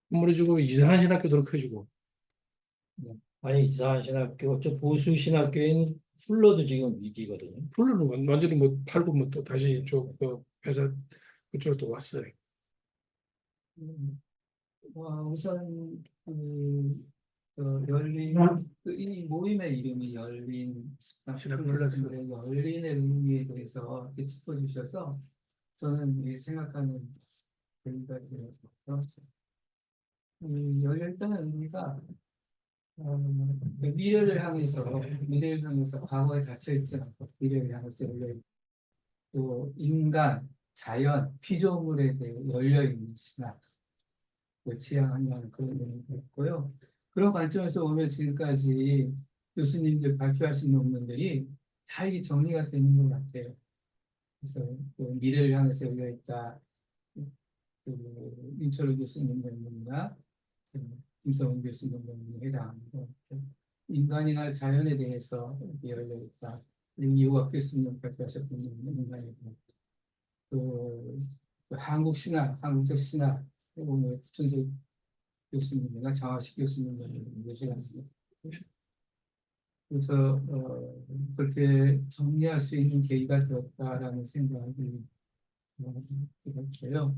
무너지고 이상한 신학교들은 커지고. 아니 이상한 신학교, 저 보수 신학교인 풀러도 지금 위기거든요. 풀로는 완전히 뭐 팔고 뭐 또 다시 이쪽 회사 그쪽으로 또 왔어요. 우선 열린 이 모임의 이름이 열린 신학 플러스. 열린의 의미에 대해서 이렇게 짚어주셔서 저는 생각하는 재미가 되어서 열렸다는 의미가 미래를 향해서 과거에 닫혀 있지 않고 미래를 향해서 열려 있고 또 인간, 자연, 피조물에 대해 열려 있는 신학 지향하는 그런 내용이 있고요. 그런 관점에서 보면 지금까지 교수님들 발표하신 논문들이 다 이게 정리가 되는 것 같아요. 그래서 그 미래를 향해서 열려 있다. 그 윤철호 교수님 논문이나 김성훈 교수님 논문에 해당하고 인간이나 자연에 대해서 열려 있다. 이호학 교수님 발표하셨던 인간이고 그 한국 신학, 한국적 신학 오늘 부천석 교수님이나 장화식 교수님 얘기하셨습니다. 그래서 그렇게 정리할 수 있는 계기가 되었다라는 생각이 들었고요.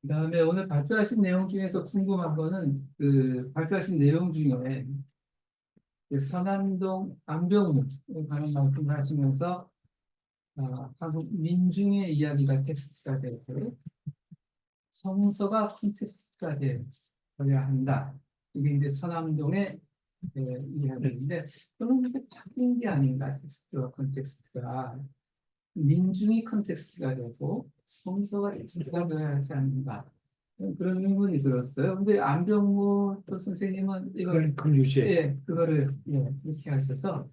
그다음에 오늘 발표하신 내용 중에서 궁금한 거는 그 발표하신 내용 중에 그 서남동 안병문에 관한 말씀을 하시면서 한국 민중의 이야기가 텍스트가 되고 성서가 콘텍스트가 되어야 한다. 이게 이제 서남동의 이야기인데 그런 게 바뀐 게 아닌가 텍스트와 콘텍스트가 민중이 컨텍스트가 되고 성서가 텍스트가 되어야 하지 않는가 그런 의문이 들었어요. 근데 안병무 또 선생님은 이걸 그걸 유지해. 예, 그거를 이렇게 하셔서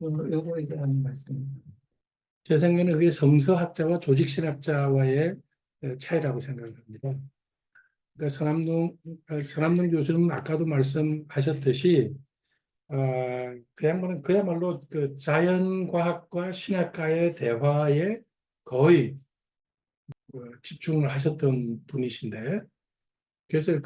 요거에 대한 말씀입니다. 제 생각에는 그게 성서학자와 조직신학자와의 차이라고 생각합니다. 그러니까 서남동 교수님은 아까도 말씀하셨듯이 그 양반은 그야말로 그 자연과학과 신학과의 대화에 거의 집중을 하셨던 분이신데 그래서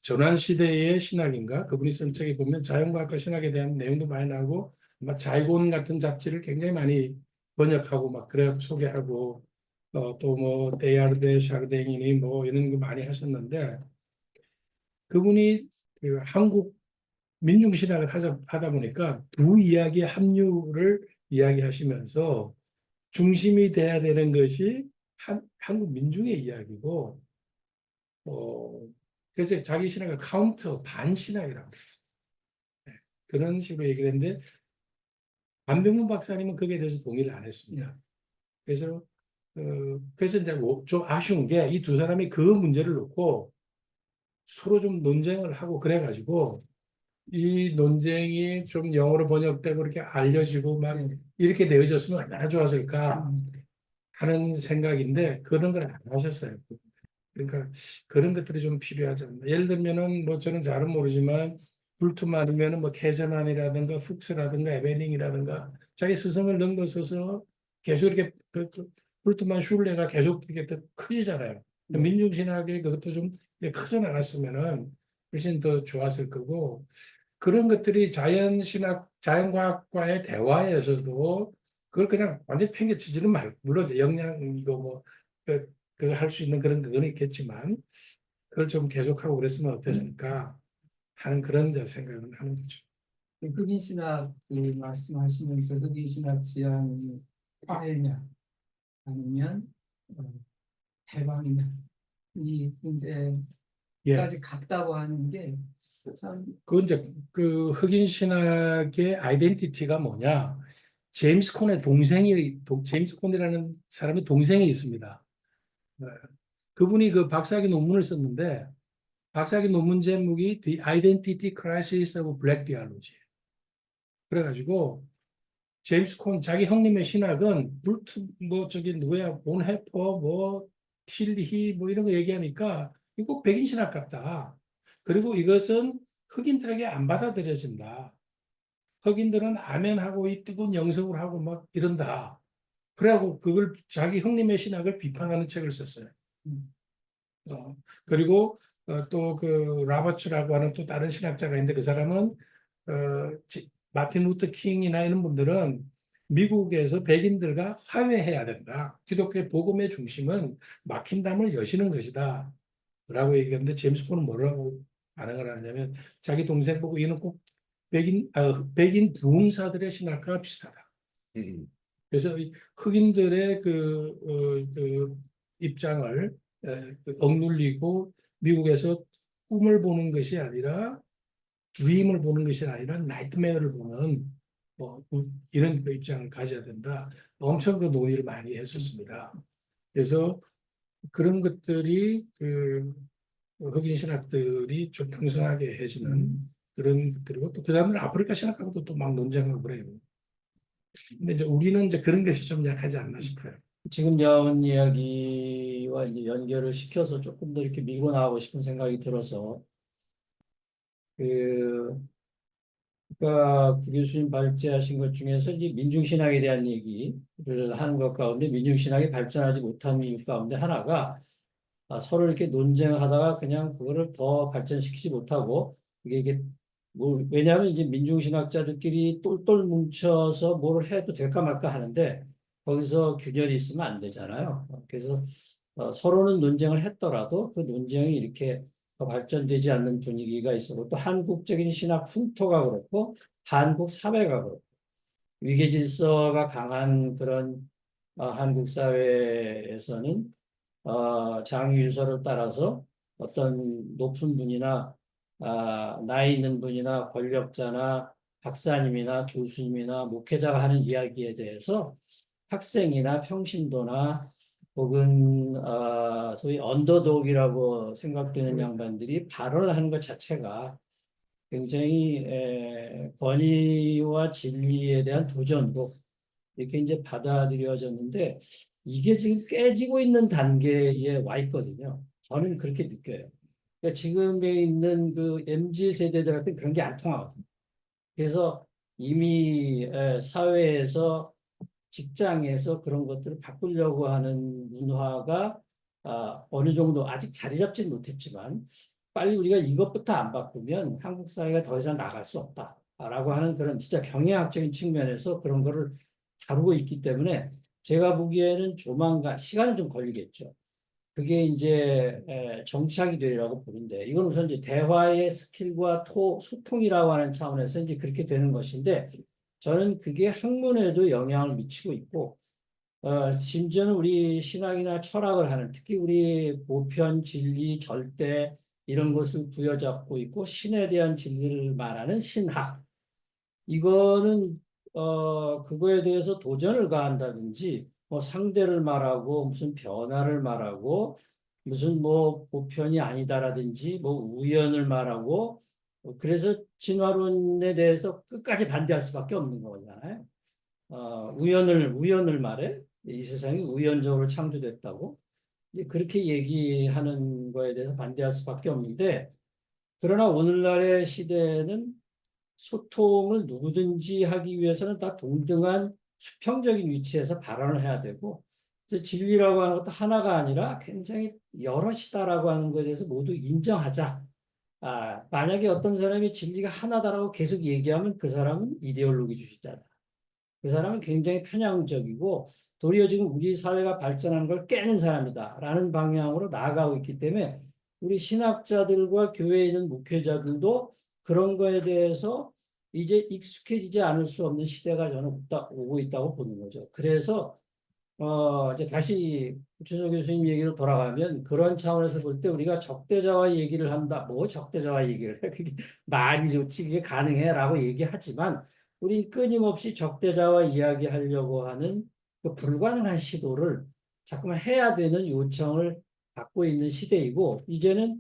전환 시대의 신학인가 그분이 쓴 책에 보면 자연과학과 신학에 대한 내용도 많이 나오고 아마 자이곤 같은 잡지를 굉장히 많이 번역하고 막 그래 소개하고 또 뭐 데야르데 샤르댕이니 뭐 이런 거 많이 하셨는데 그분이 그 한국 민중신학을 하다 보니까 두 이야기의 합류를 이야기하시면서 중심이 돼야 되는 것이 한국 민중의 이야기고 그래서 자기 신학을 카운터 반신학이라고 했어요. 네, 그런 식으로 얘기를 했는데 안병문 박사님은 거기에 대해서 동의를 안 했습니다. 그래서 그래서 이제 좀 아쉬운 게 이 두 사람이 그 문제를 놓고 서로 좀 논쟁을 하고 그래가지고 이 논쟁이 좀 영어로 번역되고 이렇게 알려지고 막 이렇게 내어졌으면 얼마나 좋았을까 하는 생각인데 그런 걸 안 하셨어요. 그러니까 그런 것들이 좀 필요하지 않나. 예를 들면은 뭐 저는 잘은 모르지만 불투만이면은 뭐 케세만이라든가 훅스라든가 에베닝이라든가 자기 스승을 넘어서서 계속 이렇게 불투만 슐레가 계속 이렇게 더 커지잖아요. 민중신학의 그것도 좀 커져 나갔으면은 훨씬 더 좋았을 거고 그런 것들이 자연신학, 자연과학과의 대화에서도 그걸 그냥 완전 히 팽개치지는 말고 물론 영양이고 뭐 할 수 있는 그런 건 있겠지만 그걸 좀 계속하고 그랬으면 어땠을까 하는 그런 이제 생각을 하는 거죠. 흑인 신학 말씀하시면서 흑인 신학 지향이 화해냐 아니면 해방이냐 이 예, 문제까지 갔다고 하는 게 참 그 이제 그 흑인 신학의 아이덴티티가 뭐냐? 제임스 콘의 제임스 콘이라는 사람의 동생이 있습니다. 그분이 그 박사학위 논문을 썼는데 박사학위 논문 제목이 The Identity Crisis of Black Theology. 그래가지고 제임스 콘 자기 형님의 신학은 뭐 저기 누구야 본 해퍼 뭐 틸히 뭐 이런 거 얘기하니까 이거 백인 신학 같다. 그리고 이것은 흑인들에게 안 받아들여진다. 흑인들은 아멘하고 이 뜨거운 영성을 하고 막 이런다. 그래갖고 그걸 자기 형님의 신학을 비판하는 책을 썼어요. 그리고 또 그 라버츠라고 하는 또 다른 신학자가 있는데 그 사람은 마틴 루터 킹이나 이런 분들은 미국에서 백인들과 화해해야 된다. 기독교의 복음의 중심은 막힌 담을 여시는 것이다. 라고 얘기했는데 제임스 콘은 뭐라고 반응을 하냐면 자기 동생 보고 이는 꼭 백인 부흥사들의 신학과 비슷하다. 그래서 흑인들의 그 입장을 억눌리고 미국에서 꿈을 보는 것이 아니라 드림을 보는 것이 아니라 나이트메어를 보는 이런 그 입장을 가져야 된다. 엄청 그 논의를 많이 했었습니다. 그래서 그런 것들이 그 흑인 신학들이 좀 풍성하게 해지는 그런 것들이고 또 그 사람들은 아프리카 신학하고도 또 막 논쟁하고 그래요. 근데 이제 우리는 이제 그런 것이 좀 약하지 않나 싶어요. 지금 나온 이야기와 이제 연결을 시켜서 조금 더 이렇게 밀고 나가고 싶은 생각이 들어서 그 그러니까 구 교수님 발제하신 것 중에서 이제 민중신학에 대한 얘기를 하는 것 가운데 민중신학이 발전하지 못한 이유 가운데 하나가 서로 이렇게 논쟁하다가 그냥 그거를 더 발전시키지 못하고 이게 뭐 왜냐하면 이제 민중신학자들끼리 똘똘 뭉쳐서 뭘 해도 될까 말까 하는데 거기서 균열이 있으면 안 되잖아요. 그래서 서로는 논쟁을 했더라도 그 논쟁이 이렇게 더 발전되지 않는 분위기가 있었고 또 한국적인 신학 풍토가 그렇고 한국 사회가 그렇고 위계 질서가 강한 그런 한국 사회에서는 장유 유서를 따라서 어떤 높은 분이나 나이 있는 분이나 권력자나 박사님이나 교수님이나 목회자가 하는 이야기에 대해서 학생이나 평신도나 혹은 소위 언더독이라고 생각되는 양반들이 발언을 하는 것 자체가 굉장히 권위와 진리에 대한 도전으로 이렇게 이제 받아들여졌는데 이게 지금 깨지고 있는 단계에 와 있거든요. 저는 그렇게 느껴요. 그러니까 지금에 있는 그 MZ 세대들한테 그런 게 안 통하거든요. 그래서 이미 사회에서 직장에서 그런 것들을 바꾸려고 하는 문화가 어느 정도 아직 자리 잡지는 못했지만 빨리 우리가 이것부터 안 바꾸면 한국 사회가 더 이상 나갈 수 없다라고 하는 그런 진짜 경영학적인 측면에서 그런 거를 다루고 있기 때문에 제가 보기에는 조만간 시간은 좀 걸리겠죠. 그게 이제 정착이 되리라고 보는데 이건 우선 이제 대화의 스킬과 소통이라고 하는 차원에서 이제 그렇게 되는 것인데 저는 그게 학문에도 영향을 미치고 있고 심지어는 우리 신학이나 철학을 하는 특히 우리 보편, 진리, 절대 이런 것을 부여잡고 있고 신에 대한 진리를 말하는 신학 이거는 그거에 대해서 도전을 가한다든지 뭐 상대를 말하고 무슨 변화를 말하고 무슨 뭐 보편이 아니다라든지 뭐 우연을 말하고 그래서 진화론에 대해서 끝까지 반대할 수밖에 없는 거잖아요. 우연을 말해 이 세상이 우연적으로 창조됐다고 이제 그렇게 얘기하는 거에 대해서 반대할 수밖에 없는데 그러나 오늘날의 시대에는 소통을 누구든지 하기 위해서는 다 동등한 수평적인 위치에서 발언을 해야 되고 그래서 진리라고 하는 것도 하나가 아니라 굉장히 여럿이다라고 하는 것에 대해서 모두 인정하자. 만약에 어떤 사람이 진리가 하나다라고 계속 얘기하면 그 사람은 이데올로기 주의자다. 그 사람은 굉장히 편향적이고 도리어 지금 우리 사회가 발전하는 걸 깨는 사람이다라는 방향으로 나아가고 있기 때문에 우리 신학자들과 교회에 있는 목회자들도 그런 거에 대해서 이제 익숙해지지 않을 수 없는 시대가 저는 오고 있다고 보는 거죠. 그래서 이제 다시 추석 교수님 얘기로 돌아가면 그런 차원에서 볼 때 우리가 적대자와 얘기를 한다. 뭐 적대자와 얘기를 해? 그게 말이 좋지 그게 가능해라고 얘기하지만 우린 끊임없이 적대자와 이야기하려고 하는 그 불가능한 시도를 자꾸만 해야 되는 요청을 받고 있는 시대이고 이제는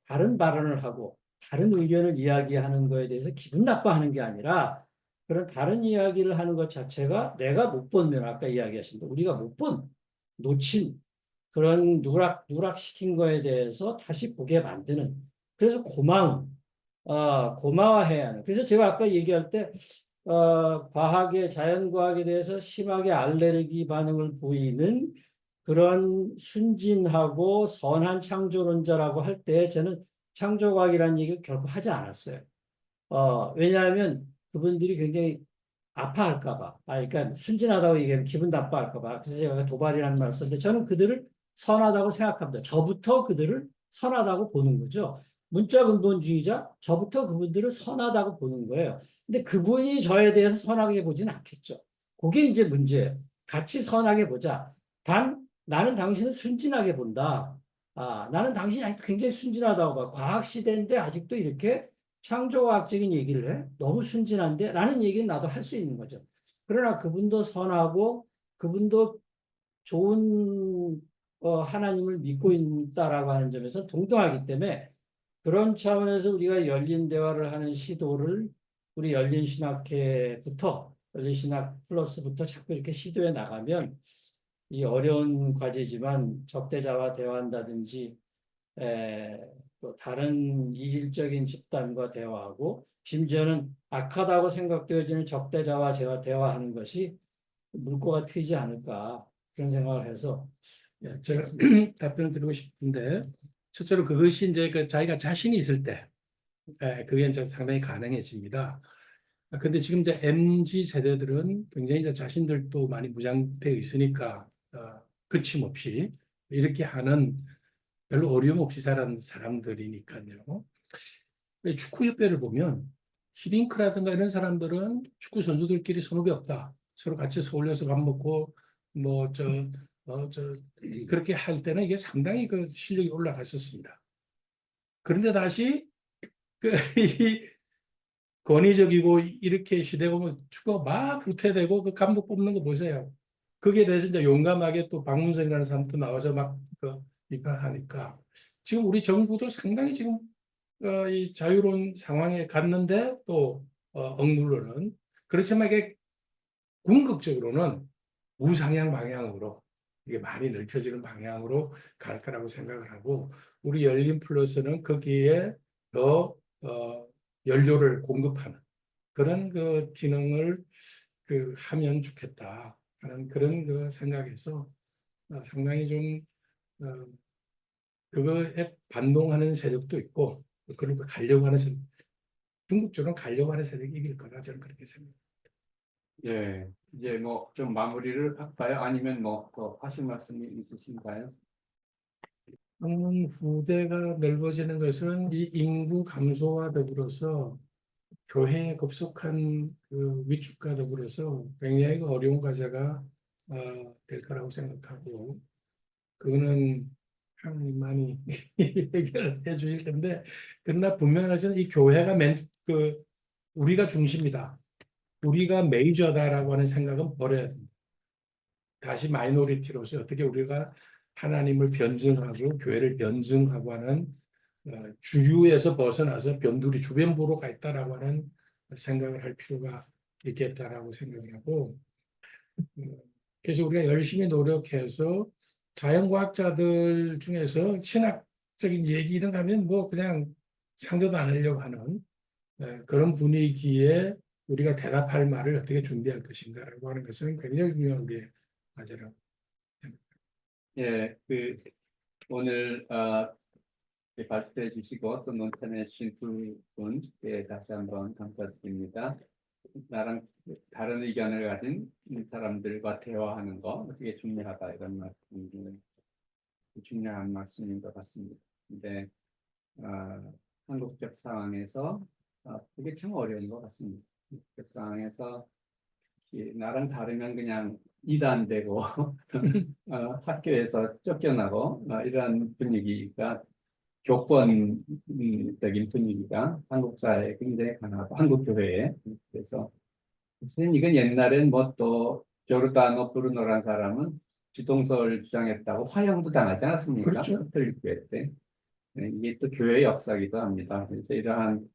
다른 발언을 하고 다른 의견을 이야기하는 거에 대해서 기분 나빠하는 게 아니라 그런 다른 이야기를 하는 것 자체가 내가 못 본 면 아까 이야기하신 거 우리가 못 본 놓친 그런 누락시킨 거에 대해서 다시 보게 만드는 그래서 고마워해야 하는 그래서 제가 아까 얘기할 때 자연과학에 대해서 심하게 알레르기 반응을 보이는 그런 순진하고 선한 창조론자라고 할 때 저는 창조과학이라는 얘기를 결코 하지 않았어요. 왜냐하면 그분들이 굉장히 아파할까 봐. 그러니까 순진하다고 얘기하면 기분 나빠할까 봐. 그래서 제가 도발이라는 말을 썼는데 저는 그들을 선하다고 생각합니다. 저부터 그들을 선하다고 보는 거죠. 문자 근본주의자, 저부터 그분들을 선하다고 보는 거예요. 근데 그분이 저에 대해서 선하게 보진 않겠죠. 그게 이제 문제예요. 같이 선하게 보자. 나는 당신을 순진하게 본다. 나는 당신이 아직도 굉장히 순진하다고 봐. 과학시대인데 아직도 이렇게 창조과학적인 얘기를 해? 너무 순진한데? 라는 얘기는 나도 할 수 있는 거죠. 그러나 그분도 선하고 그분도 좋은 하나님을 믿고 있다라고 하는 점에서 동등하기 때문에 그런 차원에서 우리가 열린 대화를 하는 시도를 우리 열린 신학회부터 열린신학 플러스부터 자꾸 이렇게 시도해 나가면 이 어려운 과제지만 적대자와 대화한다든지 또 다른 이질적인 집단과 대화하고 심지어는 악하다고 생각되어지는 적대자와 대화하는 것이 물꼬가 트이지 않을까 그런 생각을 해서 제가 답변을 드리고 싶은데 첫째로 그것이 이제 그 자기가 자신이 있을 때 그게 이제 상당히 가능해집니다. 근데 지금 이제 MZ 세대들은 굉장히 이제 자신들도 많이 무장되어 있으니까 거침없이 이렇게 하는 별로 어려움 없이 자란 사람들이니까요. 축구협회를 보면 히딩크라든가 이런 사람들은 축구 선수들끼리 선후배 없다. 서로 같이 서울에서 밥 먹고 그렇게 할 때는 이게 상당히 그 실력이 올라갔었습니다. 그런데 다시 이 권위적이고 이렇게 시대가 뭐 축구가 막 후퇴되고 그 감독 뽑는 거 보세요. 거기에 대해서 이제 용감하게 또 박문성이라는 사람도 나와서 막 비판하니까 지금 우리 정부도 상당히 지금 이 자유로운 상황에 갔는데 또 억누르는 그렇지만 이게 궁극적으로는 우상향 방향으로 이게 많이 넓혀지는 방향으로 갈 거라고 생각을 하고 우리 열린 플러스는 거기에 더 연료를 공급하는 그런 그 기능을 하면 좋겠다 하는 그런 그 생각에서 상당히 좀 그거에 반동하는 세력도 있고 그런 거 가려고 하는 세력, 궁극적으로 가려고 하는 세력이 이길 거다 저는 그렇게 생각합니다. 예, 이제 뭐 좀 마무리를 할까요? 아니면 뭐 또 하실 말씀이 있으신가요? 후대가 넓어지는 것은 이 인구 감소와 더불어서 교회에 급속한 그 위축과 더불어서 굉장히 그 어려운 과제가 될 거라고 생각하고 그거는 하나님만이 해결해 주실 건데 그러나 분명하지는 이 교회가 우리가 중심이다. 우리가 메이저다라고 하는 생각은 버려야 됩니다. 다시 마이너리티로서 어떻게 우리가 하나님을 변증하고 교회를 변증하고 하는 주류에서 벗어나서 변두리 주변부로 가 있다라고 하는 생각을 할 필요가 있겠다라고 생각을 하고 그래서 우리가 열심히 노력해서 자연과학자들 중에서 신학적인 얘기 이런 거 하면 뭐 그냥 상대도 안 하려고 하는 그런 분위기에 우리가 대답할 말을 어떻게 준비할 것인가라고 하는 것은 굉장히 중요한 우리의 과제라고. 예, 오늘 발표해 주시고 또 논평해 주신 두 분께 다시 한번 감사드립니다. 나랑 다른 의견을 가진 사람들과 대화하는 거 되게 중요하다 이런 말씀이 중요한 말씀인 것 같습니다. 근데 한국적 상황에서 그게 참 어려운 것 같습니다. 한국적 상황에서 나랑 다르면 그냥 이단되고 학교에서 쫓겨나고 이런 분위기가 교권적인 분위기가 한국 사회에 굉장히 강하고 한국 교회에 그래서 사실 이건 옛날엔 뭐 또 조르다노 브루노라는 사람은 지동설 주장했다고 화형도 당하지 않았습니까? 그렇죠. 카톨릭교회 때 이게 또 교회의 역사이기도 합니다. 그래서 이러한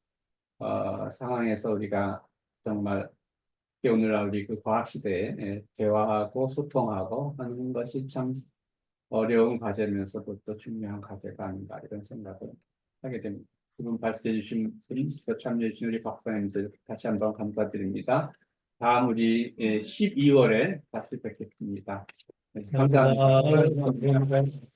상황에서 우리가 정말 오늘날 우리 그 과학 시대에 대화하고 소통하고 하는 것이 참 어려운 과제면서도 또 중요한 과제가 아닌가 이런 생각을 하게 됩니다. 그분 발표해 주신 분, 참여해 주신 우리 박사님들 다시 한번 감사드립니다. 다음 우리 12월에 다시 뵙겠습니다. 감사합니다. 감사합니다.